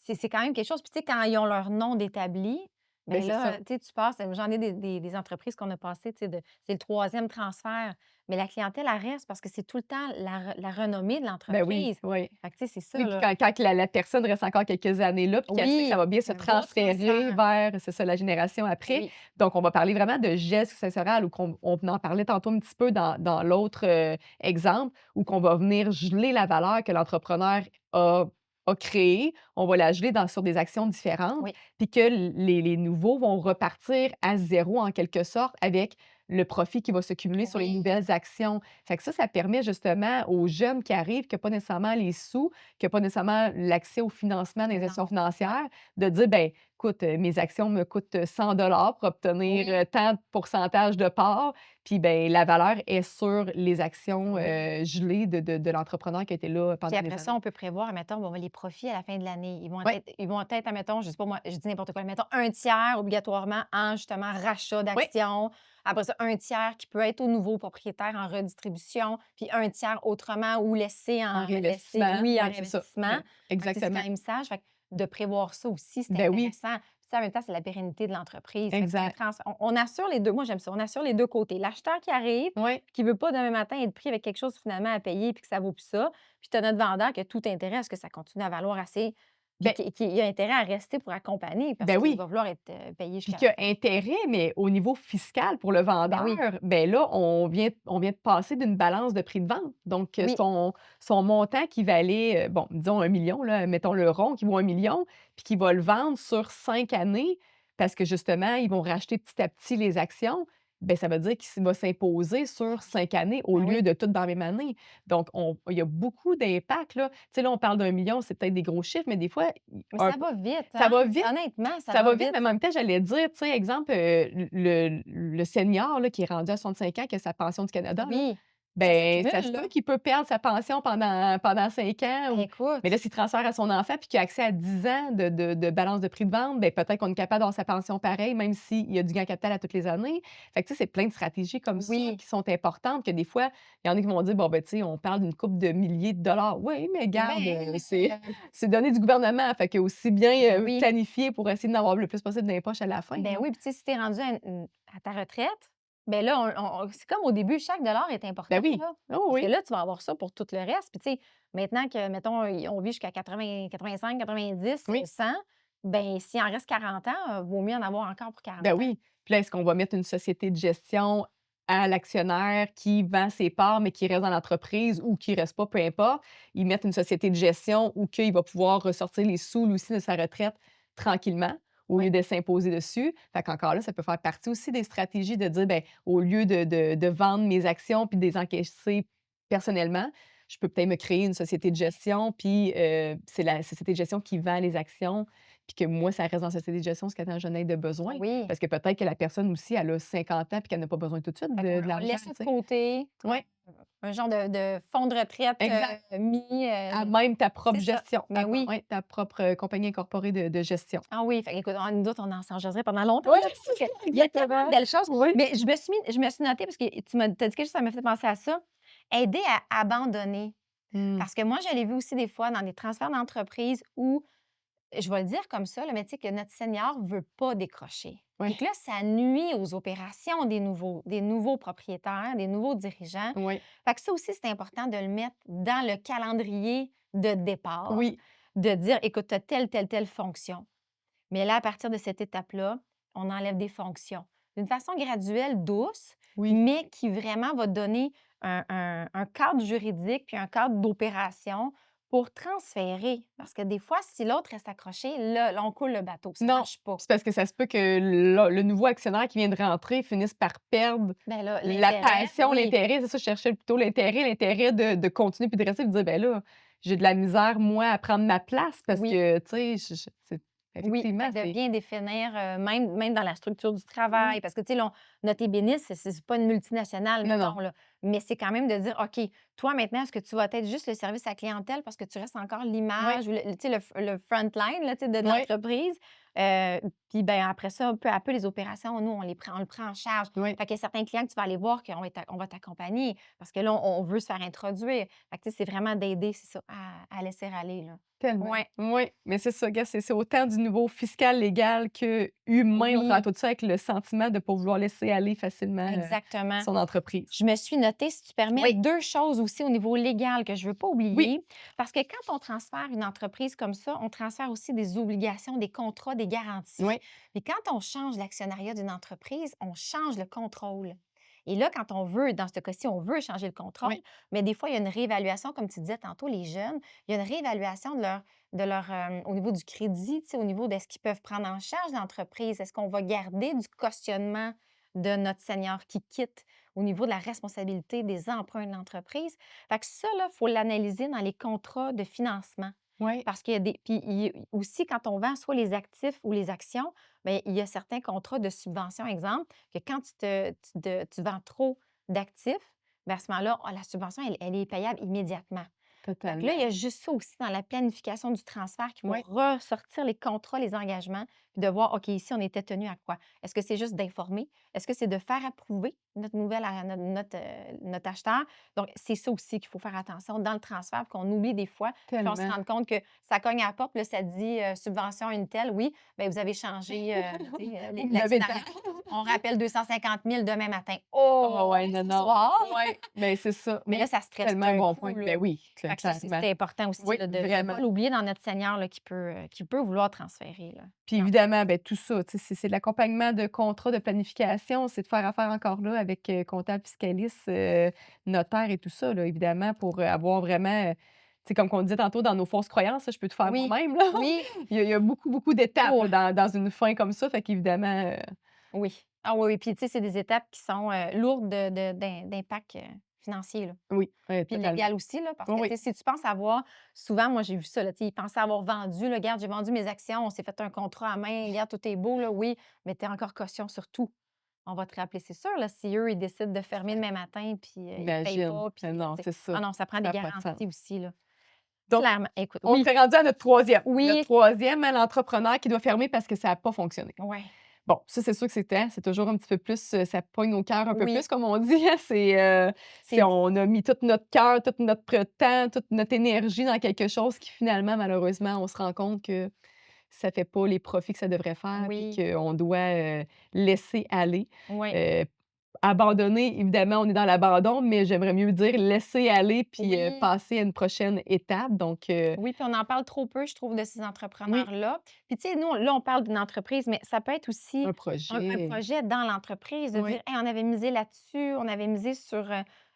c'est quand même quelque chose. Puis, tu sais, quand ils ont leur nom d'établi,
Ben
ben
c'est ça.
là, tu sais, tu passes, j'en ai des entreprises qu'on a passées, tu sais, c'est le troisième transfert. Mais la clientèle, elle reste parce que c'est tout le temps la renommée de
Ben oui,
l'entreprise.
oui.
Fait que, tu sais, c'est ça,
Oui, puis
là.
quand la personne reste encore quelques années là, puis qu'elle sait que ça
Oui,
va bien se
c'est un beau
transférer
transfert.
vers, c'est ça, la génération après.
Oui,
Donc on va parler vraiment de gestes successoral ou on en parlait tantôt un petit peu dans l'autre, exemple, où qu'on va venir geler la valeur que l'entrepreneur a a créée. On va la geler sur des actions différentes,
oui,
puis que les nouveaux vont repartir à zéro en quelque sorte avec le profit qui va se cumuler sur les
oui,
nouvelles actions. Fait que ça permet justement aux jeunes qui arrivent, qui n'ont pas nécessairement les sous, qui n'ont pas nécessairement l'accès au financement des institutions
non,
financières, de dire, ben écoute, mes actions me coûtent 100 pour obtenir,
oui,
tant de pourcentage de part, puis ben la valeur est sur les actions,
oui.
gelées de l'entrepreneur qui a été là
Puis
pendant des
après ça,
années.
on peut prévoir, admettons, bon, les profits à la fin de l'année.
Oui,
Ils vont être, admettons, je sais pas moi, je dis n'importe quoi, mettons un tiers obligatoirement en justement rachat
oui,
d'actions. Après ça, un tiers qui peut être au nouveau propriétaire en redistribution, puis un tiers autrement ou
en
laisser,
réinvestissement,
oui, en
oui, c'est ça.
investissement.
Oui,
Fait que, tu sais, c'est quand
exactement.
même sage. Fait que de prévoir ça aussi, c'est
Ben oui,
intéressant. Puis ça, en même temps, c'est la pérennité de l'entreprise. Fait que c'est
exact.
on assure les deux. Moi, j'aime ça. On assure les deux côtés. L'acheteur qui arrive,
Oui.
qui veut pas demain matin être pris avec quelque chose finalement à payer puis que ça vaut plus ça. Puis tu as notre vendeur qui a tout intérêt à ce que ça continue à valoir assez, puis
Ben
qui a intérêt à rester pour accompagner parce
ben
qu'il
oui.
va vouloir être, payé
Puis
jusqu'à
qu'il
la
y a
fin.
intérêt, mais au niveau fiscal pour le
Ben
vendeur,
oui,
ben là, on vient de passer d'une balance de prix de vente. Donc,
oui,
son montant qui valait, bon, disons 1 million, là, mettons le rond qui vaut 1 million, puis qu'il va le vendre sur 5 années parce que justement, ils vont racheter petit à petit les actions, ben ça veut dire qu'il va s'imposer sur 5 années au
ben
lieu
oui.
de tout dans la même année. Donc il y a beaucoup d'impact, là. Tu sais, là, on parle d'1 million, c'est peut-être des gros chiffres, mais des fois,
Mais
un
ça va vite,
ça
hein?
va vite.
Honnêtement, ça
Ça
va
va vite, mais
vite.
en même temps, j'allais dire, tu sais, exemple, le senior là, qui est rendu à 65 ans, qui a sa pension du Canada, là,
Oui, ça
ben, ça se
s'accumule,
peut
là.
qu'il peut perdre sa pension pendant 5 ans ou mais là,
Écoute,
s'il transfère à son enfant puis qu'il a accès à 10 ans de balance de prix de vente, ben, peut-être qu'on est capable d'avoir sa pension pareil, même s'il y a du gain en capital à toutes les années. Fait que, tu sais, c'est plein de stratégies comme ça
oui,
qui sont importantes que des fois, il y en a qui vont dire: «Bon, ben, tu sais, on parle d'une coupe de milliers de dollars». Oui, mais garde,
mais
c'est donné du gouvernement, fait que aussi bien,
ben oui,
planifier pour essayer d'en avoir le plus possible dans les poches à la fin,
ben
là.
oui, puis tu sais, si tu es rendu à ta retraite, ben là, c'est comme au début, chaque dollar est important,
Ben oui.
là.
Oh
Parce que
oui.
là, tu vas avoir ça pour tout le reste. Puis tu sais, maintenant que, mettons, on vit jusqu'à 80, 85, 90,
Oui.
100, ben s'il en reste 40 ans, vaut mieux en avoir encore pour 40
Ben
ans.
oui. Puis là, est-ce qu'on va mettre une société de gestion à l'actionnaire qui vend ses parts, mais qui reste dans l'entreprise ou qui reste pas, peu importe. Ils mettent une société de gestion où qu'il va pouvoir ressortir les sous, lui aussi, de sa retraite tranquillement, au
Oui,
lieu de s'imposer dessus. Fait qu'encore là, ça peut faire partie aussi des stratégies de dire, ben au lieu de vendre mes actions puis de les encaisser personnellement, je peux peut-être me créer une société de gestion, puis c'est la société de gestion qui vend les actions, puis que moi, ça reste dans la société de gestion jusqu'à temps que j'en ai de besoin.
Oui.
Parce que peut-être que la personne aussi, elle a 50 ans puis qu'elle n'a pas besoin tout de suite
Fait
de
qu'on
l'argent,
laisse ça
tu
de
sais.
côté,
Oui,
un genre de fonds de retraite,
exact.
mis,
À même ta propre
c'est ça.
gestion,
Ben oui.
ouais, ta propre, compagnie incorporée de gestion.
Ah oui, fait qu'écoute, nous autres, on s'en jaserait pendant longtemps
Oui,
là,
c'est
parce
ça,
qu'il y a tellement de
exactement.
belles choses.
Oui.
Mais je me suis notée parce que tu as dit quelque chose, ça m'a fait penser à ça. Aider à abandonner.
Mmh.
Parce que moi, je l'ai vu aussi des fois dans des transferts d'entreprise où, je vais le dire comme ça, là, mais tu sais que notre senior ne veut pas décrocher. Puis
Ouais,
que là, ça nuit aux opérations des nouveaux propriétaires, des nouveaux dirigeants.
ouais,
Fait que ça aussi, c'est important de le mettre dans le calendrier de départ,
oui,
de dire, écoute, tu as telle fonction. Mais là, à partir de cette étape-là, on enlève des fonctions. D'une façon graduelle, douce,
oui.
mais qui vraiment va donner un cadre juridique puis un cadre d'opération pour transférer. Parce que des fois, si l'autre reste accroché, là, on coule le bateau. Ça ne
Non,
marche pas.
c'est parce que ça se peut que le nouveau actionnaire qui vient de rentrer finisse par perdre
Ben là,
la
l'intérêt,
passion,
oui,
l'intérêt, c'est ça, je cherchais plutôt l'intérêt de continuer puis de rester puis de dire: «Ben là, j'ai de la misère, moi, à prendre ma place» parce
oui.
que, tu sais, je c'est
Oui,
effectivement,
fait que de
c'est
bien définir, même dans la structure du
mmh,
travail, parce que, tu sais, là, notre ébéniste, c'est pas une multinationale,
non, non,
mettons, là, mais c'est quand même de dire: «OK, toi, maintenant, est-ce que tu vas être juste le service à la clientèle parce que tu restes encore
ouais,
l'image ou tu sais, le front line, là, tu sais, de
ouais,
l'entreprise?» Puis, ben, après ça, peu à peu, les opérations, nous, on le prend en charge.
ouais,
Fait qu'il y a certains clients que tu vas aller voir on va t'accompagner parce que là, on veut se faire introduire. Fait que, tu sais, c'est vraiment d'aider, c'est ça, à laisser aller, là.
tellement.
Ouais,
Oui, mais c'est ça, gars, c'est autant du niveau fiscal, légal que humain au travers
oui,
de tout ça avec le sentiment de pas vouloir laisser aller facilement,
exactement.
son entreprise.
Je me suis notée, si tu permets,
Oui,
2 choses aussi au niveau légal que je ne veux pas
oui,
oublier. Parce que quand on transfère une entreprise comme ça, on transfère aussi des obligations, des contrats, des garanties.
oui,
Puis quand on change l'actionnariat d'une entreprise, on change le contrôle. Et là, quand on veut, dans ce cas-ci, on veut changer le contrôle,
oui,
mais des fois, il y a une réévaluation, comme tu disais tantôt, les jeunes, il y a une réévaluation au niveau du crédit, tu sais, au niveau de ce qu'ils peuvent prendre en charge l'entreprise. Est-ce qu'on va garder du cautionnement de notre senior qui quitte au niveau de la responsabilité des emprunts de l'entreprise? Fait que ça, il faut l'analyser dans les contrats de financement.
oui,
Parce qu'il y a des. Puis aussi, quand on vend soit les actifs ou les actions, bien, il y a certains contrats de subvention, exemple, que quand tu vends trop d'actifs, bien, à ce moment-là, la subvention, elle est payable immédiatement. Fait que là, il y
totalement.
a juste ça aussi dans la planification du transfert qu'il faut
Oui,
ressortir les contrats, les engagements, puis de voir, OK, ici, on était tenu à quoi? Est-ce que c'est juste d'informer? Est-ce que c'est de faire approuver notre nouvelle, notre acheteur? Donc, c'est ça aussi qu'il faut faire attention dans le transfert, puis qu'on oublie des fois, puis on se
tellement.
rend compte que ça cogne à la porte, puis là, ça dit subvention une telle, oui, bien, vous avez changé tu sais,
Vous l'avez
l'actionnariat.
dans
On rappelle 250 000 demain matin.
oh
Oh,
ouais, non,
ce
non.
soir!
Ouais, ben, c'est ça.
Mais là, ça stresse
Tellement un
un
bon
coup,
point.
là.
Ben oui,
Fait que ça, c'est
clairement.
c'est important aussi
Oui,
là, de ne
vraiment.
pas l'oublier dans notre senior là, qui peut vouloir transférer. Là.
Puis évidemment, ben, tout ça, tu sais, c'est de l'accompagnement de contrat de planification, c'est de faire affaire encore là avec, comptable, fiscaliste, notaire et tout ça, là, évidemment, pour, avoir vraiment, tu sais, comme qu'on disait tantôt dans nos fausses croyances, là, je peux tout faire
Oui,
moi-même, là.
oui,
Il y a beaucoup, beaucoup d'étapes,
oh,
là, dans une fin comme ça, fait qu'évidemment,
oui. Ah oui, oui. Puis, tu sais, c'est des étapes qui sont lourdes d'impact financier. Là.
oui,
Puis
totalement.
légal aussi, là, parce
Oui,
que, tu
oui.
sais, si tu penses avoir, souvent, moi, j'ai vu ça, là, tu sais, ils pensaient avoir vendu, là, regarde, j'ai vendu mes actions, on s'est fait un contrat à main, regarde, tout est beau, là, oui, mais tu es encore caution sur tout. On va te rappeler, c'est sûr, là, si eux, ils décident de fermer demain matin, puis ils ne payent
Imagine.
pas, puis,
Non,
tu sais,
c'est ça.
ah non, ça prend des
Ça a pas de sens.
garanties aussi, là.
Donc,
Clairement. Écoute,
on
oui,
serait rendu à notre troisième. Notre
oui,
troisième, hein, l'entrepreneur qui doit fermer parce que ça a pas fonctionné.
ouais,
Bon, ça, c'est sûr que c'est toujours un petit peu plus, ça pogne au cœur un peu
oui,
plus, comme on dit, hein. C'est
c'est
on a mis tout notre cœur, tout notre temps, toute notre énergie dans quelque chose qui finalement, malheureusement, on se rend compte que ça fait pas les profits que ça devrait faire, puis
oui,
qu'on doit, laisser aller.
oui,
Heu, abandonner, évidemment, on est dans l'abandon, mais j'aimerais mieux dire laisser aller puis,
oui.
passer à une prochaine étape donc
Oui, puis on en parle trop peu, je trouve, de ces
oui,
entrepreneurs-là. Puis, tu sais, nous, là, on parle d'une entreprise, mais ça peut être aussi
un
un
projet.
projet dans l'entreprise, de dire,
Oui,
hey, on avait misé là-dessus, on avait misé sur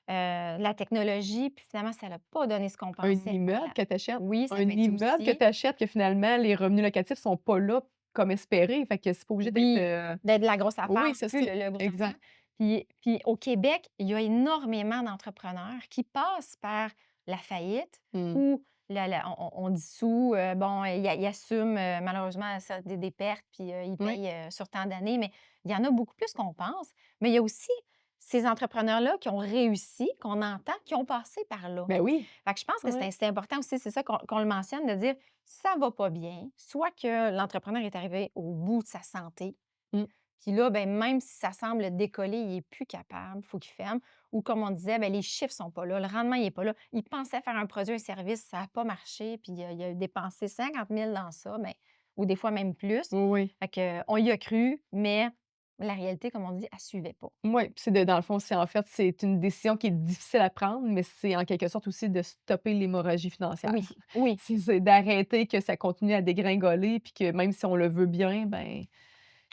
la technologie, puis finalement, ça n'a pas donné ce qu'on
un
pensait.
immeuble que tu achètes.
Oui, ça
Un
peut être ça
immeuble que
aussi.
tu achètes que finalement les revenus locatifs sont pas là comme espéré, fait que c'est pas obligé d'être,
Oui, d'être de la grosse affaire
oui,
non
c'est
plus,
ça,
le gros argent.
exact.
Puis au Québec, il y a énormément d'entrepreneurs qui passent par la faillite
Mmh.
ou on dissout, bon, il assume, malheureusement ça des pertes, puis, il
Oui.
paye, sur tant d'années, mais il y en a beaucoup plus qu'on pense. Mais il y a aussi ces entrepreneurs-là qui ont réussi, qu'on entend, qui ont passé par là.
Ben oui.
Fait que je pense que
Ouais.
c'est important aussi, c'est ça qu'on le mentionne, de dire: «Ça va pas bien», soit que l'entrepreneur est arrivé au bout de sa santé,
Mmh.
puis là, ben, même si ça semble décoller, il est plus capable, faut qu'il ferme. Ou comme on disait, ben, les chiffres sont pas là, le rendement, il est pas là. Il pensait faire un produit, un service, ça a pas marché, puis il a dépensé 50 000 dans ça, ben, ou des fois même plus.
Oui, oui.
Fait qu'on y a cru, mais la réalité, comme on dit, elle suivait pas.
Ouais, puis c'est de dans le fond, c'est en fait, c'est une décision qui est difficile à prendre, mais c'est en quelque sorte aussi de stopper l'hémorragie financière.
Oui, oui.
C'est d'arrêter que ça continue à dégringoler, puis que même si on le veut bien, ben,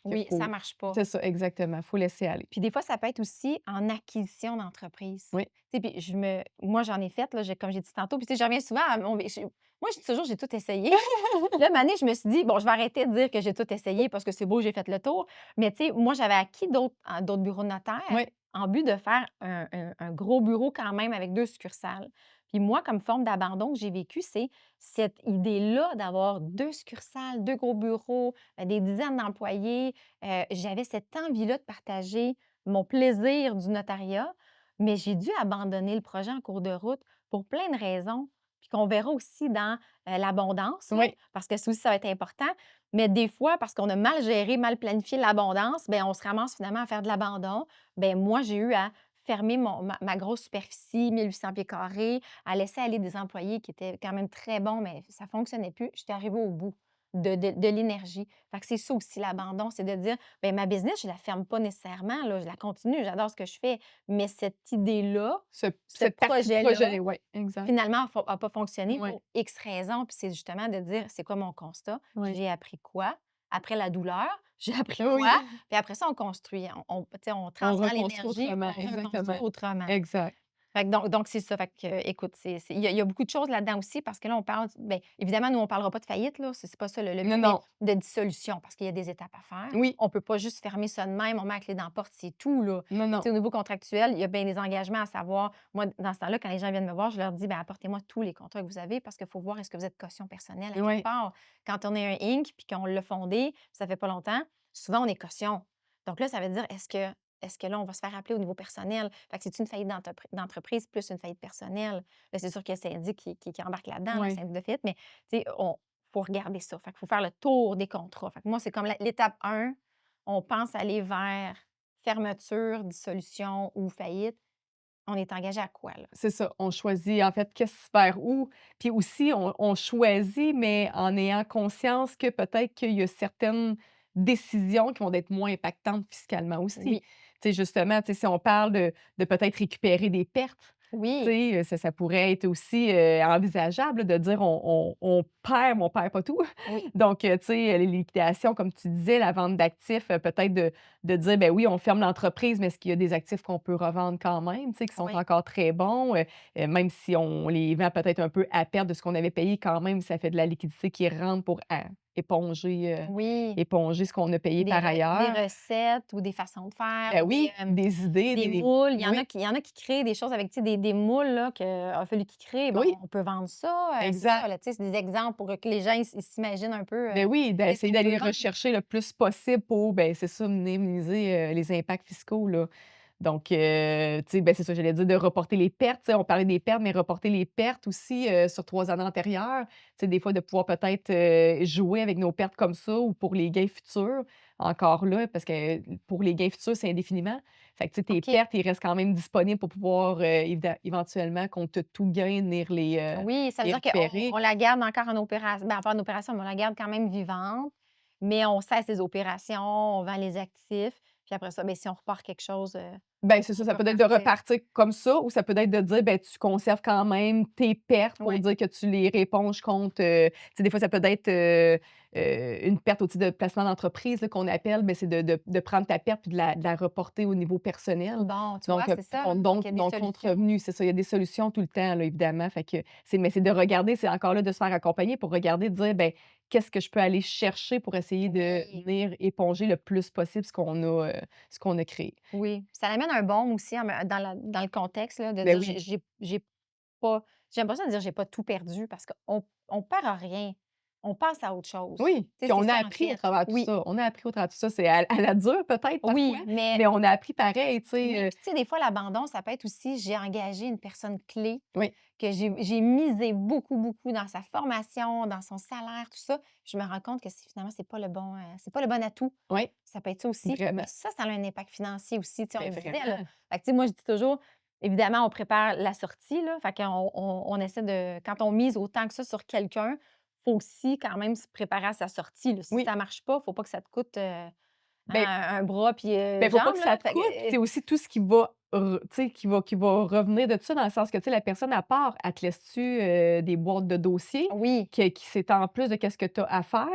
qu'il
Oui, ça
faut
marche pas.
c'est ça, exactement, faut laisser aller.
Puis des fois, ça peut être aussi en acquisition d'entreprise.
Oui,
Tu sais, puis moi, j'en ai fait, là, comme j'ai dit tantôt, puis tu sais, je reviens souvent à moi, je dis toujours: «J'ai tout essayé». Là, une année, je me suis dit: «Bon, je vais arrêter de dire que j'ai tout essayé parce que c'est beau, j'ai fait le tour». Mais tu sais, moi, j'avais acquis d'autres bureaux de notaire
oui,
en but de faire un gros bureau quand même avec 2 succursales. Puis moi, comme forme d'abandon que j'ai vécu, c'est cette idée-là d'avoir 2 succursales, 2 gros bureaux, des dizaines d'employés. J'avais cette envie-là de partager mon plaisir du notariat, mais j'ai dû abandonner le projet en cours de route pour plein de raisons, puis qu'on verra aussi dans, l'abondance, là,
oui,
parce que ça aussi, ça va être important. Mais des fois, parce qu'on a mal géré, mal planifié l'abondance, ben on se ramasse finalement à faire de l'abandon. Ben moi, j'ai eu à fermer ma grosse superficie, 1 800 pieds carrés, à laisser aller des employés qui étaient quand même très bons, mais ça fonctionnait plus. J'étais arrivée au bout de l'énergie. Fait que c'est ça aussi l'abandon, c'est de dire: ben ma business, je la ferme pas nécessairement, là, je la continue, j'adore ce que je fais, mais cette idée-là, ce
cette partie de
projet-là,
projet, ouais, exact.
finalement, a pas fonctionné
Ouais,
pour X raisons, puis c'est justement de dire: «C'est quoi mon constat?
ouais.
J'ai appris quoi? Après la douleur, j'ai appris
Oui,
quoi?» Puis après ça, on construit, tu sais, on
on
transfère
reconstruit
l'énergie,
autrement,
on reconstruit
exactement.
autrement.
Exact.
Fait que donc c'est ça. Fait que, écoute, il y a beaucoup de choses là-dedans aussi parce que là, on parle bien, évidemment, nous, on parlera pas de faillite, là, c'est pas ça le
Non,
but, mais
non.
de dissolution parce qu'il y a des étapes à faire.
Oui.
On peut pas juste fermer ça de même, on met la clé dans la porte, c'est tout, là.
Non,
Tu
non.
sais, au niveau contractuel, il y a bien des engagements à savoir. Moi, dans ce temps-là, quand les gens viennent me voir, je leur dis: «Bien, apportez-moi tous les contrats que vous avez parce qu'il faut voir est-ce que vous êtes caution personnelle à quelque
Oui.
part». Quand on est un Inc. puis qu'on l'a fondé, ça fait pas longtemps, souvent on est caution. Donc là, ça veut dire est-ce que là, on va se faire appeler au niveau personnel? Fait que c'est une faillite d'entreprise plus une faillite personnelle? Là, c'est sûr qu'il y a le syndic qui embarque là-dedans, le
Oui.
syndic de faillite, mais tu sais, on faut regarder ça. Fait qu'il faut faire le tour des contrats. Fait que moi, c'est comme l'étape 1, on pense aller vers fermeture, dissolution ou faillite. On est engagé à quoi, là?
C'est ça, on choisit en fait qu'est-ce vers où, puis aussi on choisit, mais en ayant conscience que peut-être qu'il y a certaines décisions qui vont être moins impactantes fiscalement aussi.
Oui,
Tu sais, justement, tu sais, si on parle de peut-être récupérer des pertes, tu
oui,
sais, ça pourrait être aussi, envisageable de dire on perd, mais on perd pas tout.
oui,
Donc, tu sais, les liquidations, comme tu disais, la vente d'actifs, peut-être de dire: ben oui, on ferme l'entreprise, mais est-ce qu'il y a des actifs qu'on peut revendre quand même, tu sais, qui sont
oui,
encore très bons, même si on les vend peut-être un peu à perte de ce qu'on avait payé quand même, ça fait de la liquidité qui rentre pour éponger,
oui.
éponger ce qu'on a payé par
Des
ailleurs.
recettes ou des façons de faire
Ben
ou
oui, des idées,
des moules.
oui,
Il y en a qui créent des choses avec, tu sais, des moules là qu'il a fallu qu'ils créent. Bon,
oui,
on peut vendre ça, c'est ça
exact.
là, tu sais, c'est des exemples pour que les gens ils s'imaginent un peu,
Ben oui,
qu'est-ce
d'essayer
qu'on peut
d'aller
vendre.
rechercher le plus possible pour, ben, c'est ça, minimiser, les impacts fiscaux, là. Donc, tu sais, ben, c'est ça, j'allais dire de reporter les pertes, tu sais, on parlait des pertes, mais reporter les pertes aussi, sur 3 années antérieures. Tu sais, des fois, de pouvoir peut-être, jouer avec nos pertes comme ça ou pour les gains futurs, encore là, parce que pour les gains futurs, c'est indéfiniment. Fait que, tu sais, tes
OK.
pertes, ils restent quand même disponibles pour pouvoir, éventuellement, compte tout gain, venir
Oui, ça veut
les
dire qu'on
récupérer.
on la garde encore en opération, ben, pas en opération, mais on la garde quand même vivante, mais on cesse les opérations, on vend les actifs, puis après ça, ben, si on repart quelque chose,
Ben, c'est ça,
on
ça
peut
peut être de
repartir.
repartir comme ça ou ça peut être de dire, ben, tu conserves quand même tes pertes pour
Ouais,
dire que tu les réponges contre, tu sais, des fois, ça peut être, une perte au titre de placement d'entreprise, là, qu'on appelle, mais c'est de prendre ta perte puis de la reporter au niveau personnel.
bon, tu vois,
Donc,
c'est ça, donc il y a des
donc contre
solutions.
revenu, c'est ça. Il y a des solutions tout le temps, là, évidemment. Fait que c'est de regarder, c'est encore là de se faire accompagner pour regarder, de dire, ben, qu'est-ce que je peux aller chercher pour essayer de
Oui.
venir éponger le plus possible ce qu'on a créé.
Oui, ça l'amène un baume aussi dans le contexte là, de
Ben
dire
oui.
j'ai pas j'aime pas ça dire: «J'ai pas tout perdu» parce qu'on perd rien. On passe à autre chose.
Oui,
Tu
puis
sais, c'est
on a
ça, en
appris au
fait.
travers de tout
Oui,
ça. On a appris au travers de tout ça. C'est à la dure peut-être parfois,
oui, mais
mais on a appris pareil, tu
oui,
sais,
puis tu sais, des fois, l'abandon, ça peut être aussi, j'ai engagé une personne clé
oui,
que j'ai misé beaucoup, beaucoup dans sa formation, dans son salaire, tout ça. Je me rends compte que finalement, c'est pas le bon atout.
oui,
Ça peut être ça aussi. Mais
vraiment.
ça a un impact financier aussi. Tu sais, on
Ben,
le disait, là.
vraiment.
Fait que, tu sais, moi, je dis toujours, évidemment, on prépare la sortie, là. Fait qu'on on essaie de, quand on mise autant que ça sur quelqu'un, faut aussi quand même se préparer à sa sortie, là. Si
Oui.
ça marche pas, faut pas que ça te coûte
Ben
un bras puis
faut pas
jambes,
que ça
là.
te
Fait que,
coûte, puis c'est aussi tout ce qui va tu sais, qui va revenir de ça, dans le sens que, tu sais, la personne à part, elle te laisse-tu, des boîtes de dossiers
oui,
qui c'est en plus de qu'est-ce que tu as à faire?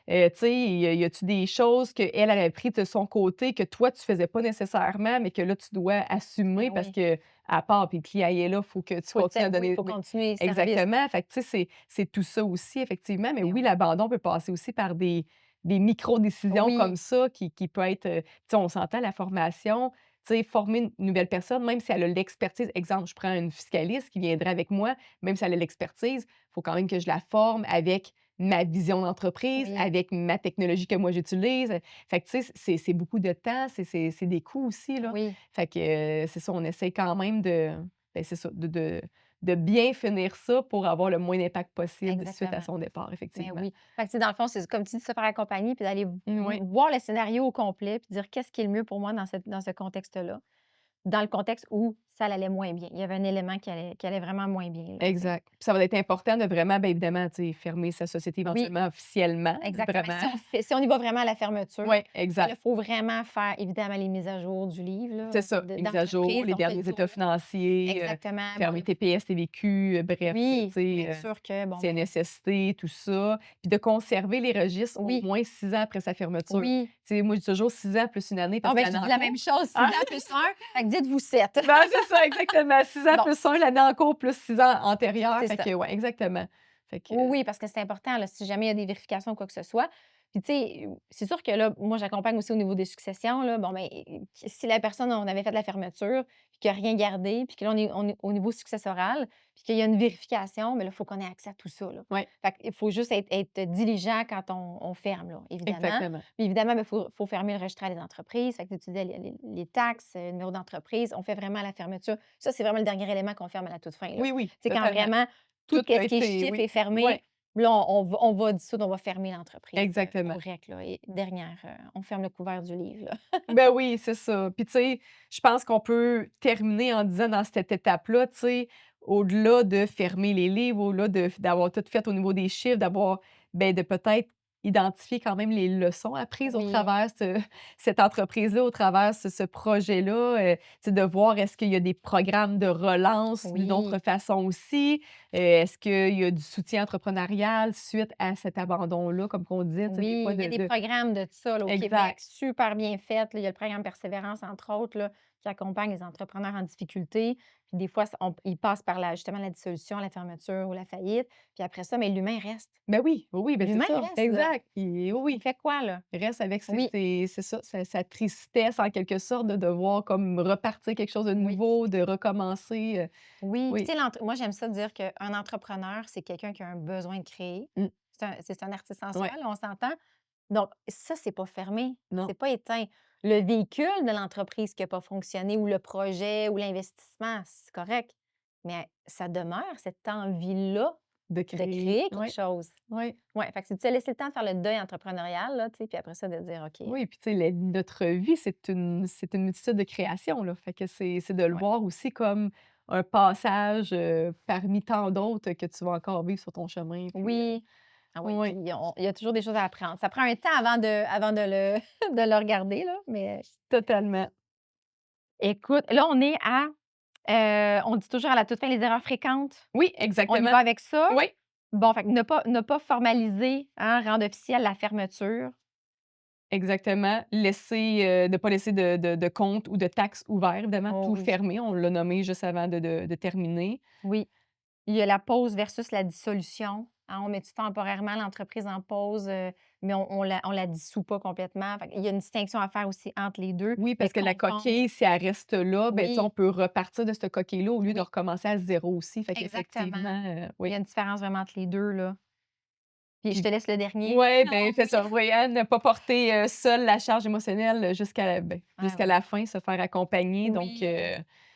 Tu sais, y a-tu des choses qu'elle, elle avait pris de son côté que toi, tu faisais pas nécessairement, mais que là, tu dois
ben
assumer parce
oui.
que à part, puis le client il est là, il faut que tu
Faut le
continues à
oui,
donner
faut
oui,
continuer le service.
exactement. Fait que, tu sais, c'est tout ça aussi, effectivement. Mais
Ben
oui,
oui.
l'abandon peut passer aussi par des micro-décisions comme
Oui,
ça qui peut être, tu sais, on s'entend la formation, tu sais, former une nouvelle personne, même si elle a l'expertise exemple, je prends une fiscaliste qui viendrait avec moi, même si elle a l'expertise, il faut quand même que je la forme avec ma vision d'entreprise,
oui,
avec ma technologie que moi j'utilise. Fait que, tu sais, c'est beaucoup de temps, c'est des coûts aussi, là.
oui,
Fait que, c'est ça, on essaie quand même c'est ça, de bien finir ça pour avoir le moins d'impact possible suite à
exactement.
son départ,
Ben
effectivement.
oui. Fait que, tu sais, dans le fond, c'est comme tu dis, se faire accompagner puis d'aller
Oui,
voir le scénario au complet puis dire: «Qu'est-ce qui est le mieux pour moi dans ce contexte-là?» Dans le contexte où ça allait moins bien. Il y avait un élément qui allait vraiment moins bien, là, tu sais.
exact. Puis ça va être important de vraiment, bien évidemment, tu sais, fermer sa société
Oui.
éventuellement officiellement,
Exactement.
vraiment.
Si on y va vraiment à la fermeture,
Oui,
ben là,
exact.
il faut vraiment faire évidemment les mises à jour du livre
C'est
là,
ça, les mises à jour,
d'entreprise.
les
On fait le
derniers états
tour.
financiers,
Exactement. Bon,
fermer TPS, TVQ, bref, tu
oui, pour
sais,
être sûr que bon, ben
CNSST, tout ça. Puis de conserver les registres au
oui,
moins 6 ans après sa fermeture.
oui.
Tu sais, moi, je dis toujours 6 ans plus une année
Ah
parce
ben,
que
je
l'année
dis
en
la
cours
même chose, 6
ah!
ans plus 1, fait que dites-vous 7.
Ben, c'est ça, exactement. 6 ans
Bon,
plus 1, l'année en cours plus 6 ans antérieurs.
c'est
Fait
ça.
que ouais, exactement. Fait que
Oui, oui, parce que c'est important, là, si jamais il y a des vérifications ou quoi que ce soit. Puis, tu sais, c'est sûr que là, moi, j'accompagne aussi au niveau des successions, là. Bon, ben, si la personne, on avait fait la fermeture, puis qu'il n'y a rien gardé, puis que là, on est au niveau successoral, puis qu'il y a une vérification, mais là, il faut qu'on ait accès à tout ça, là.
ouais,
Fait qu'il faut juste être diligent quand on ferme, là, évidemment.
exactement.
Puis évidemment, il faut fermer le registre des entreprises. Fait que tu disais les taxes, le numéro d'entreprise, on fait vraiment la fermeture. Ça, c'est vraiment le dernier élément qu'on ferme à la toute fin, là.
Oui, oui,
Tu sais, quand
totalement.
vraiment tout
Tout a
ce qui est
été
chiffre
oui,
est fermé,
ouais,
là, on va dissoudre, on va fermer l'entreprise, au
exactement.
REC, là et dernière, on ferme le couvert du livre, là.
Ben oui, c'est ça. Puis tu sais, je pense qu'on peut terminer en disant dans cette étape-là, tu sais, au-delà de fermer les livres, au-delà d'avoir tout fait au niveau des chiffres, d'avoir, ben de peut-être identifier quand même les leçons apprises au
Oui,
travers cette entreprise-là, au travers ce projet-là, tu sais, de voir est-ce qu'il y a des programmes de relance d'une autre
oui,
façon aussi? Est-ce qu'il y a du soutien entrepreneurial suite à cet abandon-là, comme qu'on disait, tu sais, des
oui,
fois
il y a des programmes de ça, là, au Québec,
exact.
super bien fait, là. Il y a le programme Persévérance, entre autres, là, qui accompagne les entrepreneurs en difficulté. Puis des fois, ils passent par justement la dissolution, la fermeture ou la faillite. Puis après ça, mais l'humain reste.
Ben oui, oui, oui, ben c'est
L'humain
ça,
reste, là.
exact. Puis oui,
Il
oui,
fait quoi, là?
reste avec
Oui,
c'est ça, sa tristesse en quelque sorte de devoir comme repartir quelque chose de
oui.
nouveau, de recommencer,
Oui, puis
oui.
tu sais, moi, j'aime ça dire qu'un entrepreneur, c'est quelqu'un qui a un besoin de créer.
Mmh,
C'est un artiste en soi,
ouais,
là, on s'entend? Donc ça, c'est pas fermé,
non,
c'est pas éteint. Le véhicule de l'entreprise qui a pas fonctionné ou le projet ou l'investissement, c'est correct, mais ça demeure cette envie-là
de
de
créer,
créer quelque
ouais,
chose.
ouais,
Ouais, fait que c'est de se laisser le temps de faire le deuil entrepreneurial, là, tu sais, puis après ça, de dire: «OK».
oui, puis tu sais, notre vie, c'est une multitude de créations, là. Fait que c'est de le
Ouais.
voir aussi comme un passage, parmi tant d'autres que tu vas encore vivre sur ton chemin, puis,
Oui. Ah oui, puis
oui,
il y a toujours des choses à apprendre. Ça prend un temps avant de le de le regarder, là, mais
totalement.
écoute, là, on dit toujours à la toute fin les erreurs fréquentes.
Oui,
On y
exactement.
va avec ça?
Oui.
Bon, fait que ne pas formaliser, hein, rendre officielle la fermeture.
Exactement. Ne pas laisser de compte ou de taxes ouverts, évidemment,
Oh
tout
oui.
fermé. On l'a nommé juste avant de terminer.
Oui. Il y a la pause versus la dissolution, hein. On met-tu temporairement l'entreprise en pause, mais on la dissout pas complètement. Fait qu'il y a une distinction à faire aussi entre les 2,
Oui,
mais
parce que la
confondre
coquille, si elle reste là, ben, tu sais,
oui,
on peut repartir de cette coquille-là au lieu de
oui,
recommencer à 0 aussi. Fait
exactement.
qu'effectivement,
Il y
oui.
a une différence vraiment entre les 2 là. Puis je te
Puis
laisse le dernier.
ouais,
Ah
ben, c'est
oui.
ça, oui, hein, ne pas porter, seule la charge émotionnelle jusqu'à la ben,
Ah
jusqu'à
oui.
la fin, se faire accompagner donc
Oui.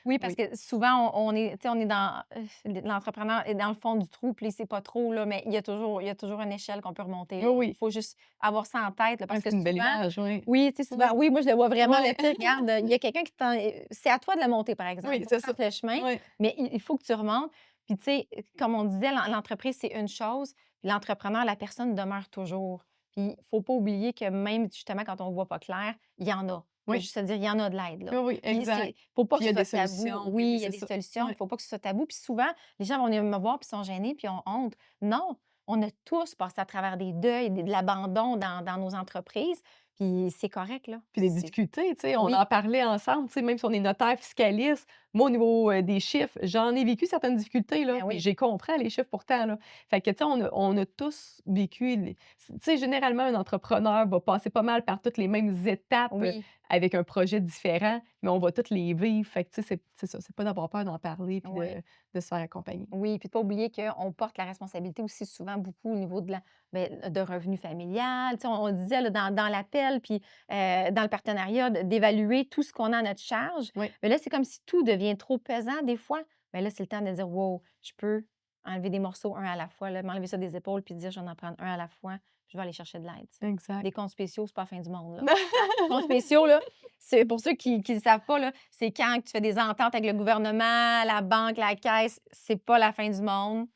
Oui, parce
oui.
que souvent, on est, tu sais, on est dans l'entrepreneur est dans le fond du trou, puis il sait pas trop, là, mais il y a toujours une échelle qu'on peut remonter,
Oui,
là. Il
oui.
faut juste avoir ça en tête, là,
Ah,
parce que
c'est une belle
souvent
image, oui.
oui, tu sais, souvent
Oui.
oui, moi, je le vois vraiment, là,
Ouais.
tu sais, regarde, il y a quelqu'un qui t'en c'est à toi de la monter, par exemple.
Oui,
Il faut que
c'est
tu
ça.
fasses le chemin,
Oui.
mais il faut que tu remontes. Puis, tu sais, comme on disait, l'entreprise, c'est une chose, puis l'entrepreneur, la personne demeure toujours. Puis, il faut pas oublier que même, justement, quand on voit pas clair, il y en a. Faut
Oui.
juste se dire: «Il y en a de l'aide, là».
Oui, oui,
Puis
exact.
faut pas
Puis
que
il y
ce
a des
soit tabou.
solutions. Oui,
Oui,
oui,
il y a
c'est
des
ça.
solutions, il
Oui.
faut pas que ce soit tabou. Puis souvent, les gens vont venir me voir, puis sont gênés, puis ont honte. Non, on a tous passé à travers des deuils, de l'abandon dans nos entreprises, puis c'est correct, là.
Puis des difficultés, tu sais, on
Oui,
en parlait ensemble, tu sais, même si on est notaire fiscaliste, moi, au niveau, des chiffres, j'en ai vécu certaines difficultés, là,
ben
puis
oui,
j'ai comprends les chiffres pourtant, là. Fait que, tu sais, on a tous vécu les tu sais, généralement, un entrepreneur va passer pas mal par toutes les mêmes étapes,
oui.
avec un projet différent, mais on va toutes les vivre. Fait que, tu sais, c'est ça, c'est pas d'avoir peur d'en parler puis
Ouais.
de se faire accompagner.
Oui, puis de pas oublier qu'on porte la responsabilité aussi souvent beaucoup au niveau de revenu familial. Tu sais, on disait là, dans l'appel, puis dans le partenariat, d'évaluer tout ce qu'on a à notre charge.
Oui,
Mais là, c'est comme si tout devient trop pesant des fois. Mais là, c'est le temps de dire, wow, je peux enlever des morceaux un à la fois, là, m'enlever ça des épaules, puis dire, je vais en prendre un à la fois, puis je vais aller chercher de l'aide. Tu sais.
exact.
Des comptes spéciaux, c'est pas la fin du monde, là. Hein? Comptes spéciaux, là, c'est pour ceux qui ne le savent pas, là, c'est quand tu fais des ententes avec le gouvernement, la banque, la caisse, c'est pas la fin du monde.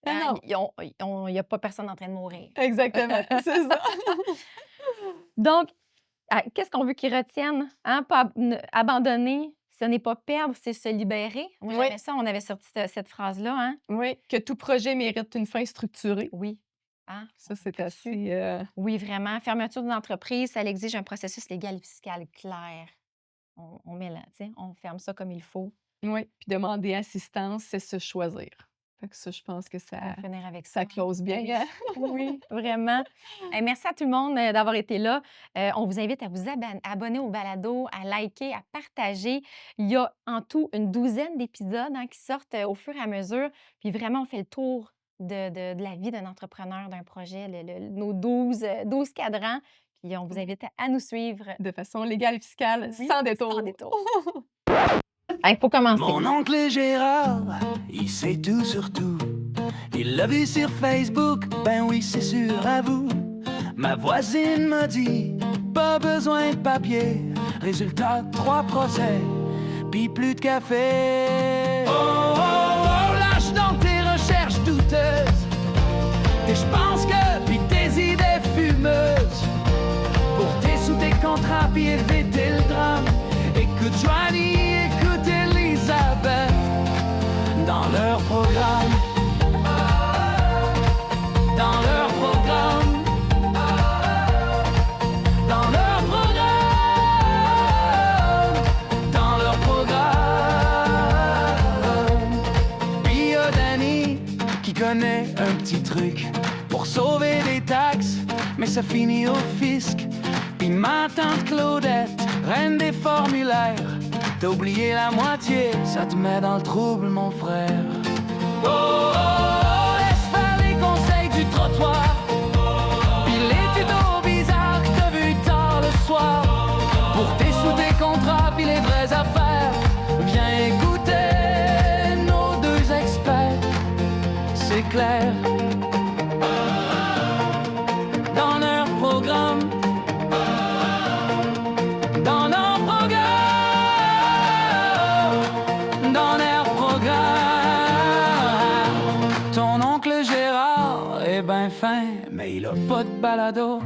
Ah
Hein,
non,
il y a pas personne en train de mourir.
exactement, c'est ça.
Donc, qu'est-ce qu'on veut qu'ils retiennent, hein? Pas abandonner, ce n'est pas perdre, c'est se libérer. Moi,
Oui,
j'aimais ça, on avait sorti cette phrase-là, hein?
oui, que tout projet mérite une fin structurée.
Oui. Hein? On
Ça, c'est
conclut dessus.
assez,
Oui, vraiment. Fermeture d'une entreprise, ça exige un processus légal et fiscal clair. On met là, tu sais, on ferme ça comme il faut.
oui, puis demander assistance, c'est se choisir. Fait que ça, je pense que
On va
ça
finir avec ça,
ça
hein?
close bien,
Oui,
hein?
oui, vraiment. Merci à tout le monde, d'avoir été là. On vous invite à vous abonner au balado, à liker, à partager. Il y a en tout une douzaine d'épisodes, hein, qui sortent, au fur et à mesure. Puis vraiment, on fait le tour de la vie d'un entrepreneur, d'un projet, nos 12 cadrans. Puis on vous
Oui.
invite à nous suivre.
De façon légale et fiscale,
Oui,
sans
sans
détour.
détour. Il faut commencer.
Mon oncle Gérard, il sait tout sur tout. Il l'a vu sur Facebook, ben oui, c'est sûr, à vous. Ma voisine m'a dit, pas besoin de papier. Résultat, 3 procès, puis plus de café. Oh, oh, oh, lâche dans tes recherches douteuses. Et je pense que, puis tes idées fumeuses. Pour tes sous tes contrats, puis éviter le drame. Écoute Joanie, écoute Elisabeth dans leur programme. Dans leur programme. Dans leur programme. Dans leur programme. Puis y a Danny qui connaît un petit truc pour sauver des taxes, mais ça finit au fisc. Puis ma tante Claudette, reine des formulaires. T'as oublié la moitié, ça te met dans le trouble, mon frère. Oh, oh, oh, laisse faire les conseils du trottoir. Puis les tutos bizarres que t'as vu tard le soir. Pour tes sous, tes contrats, puis les vraies affaires. Viens écouter nos 2 experts, c'est clair. Dans leur programme. Dans leur programme. Dans leur programme. Ton oncle Gérard est ben fin, mais il a pas de balado.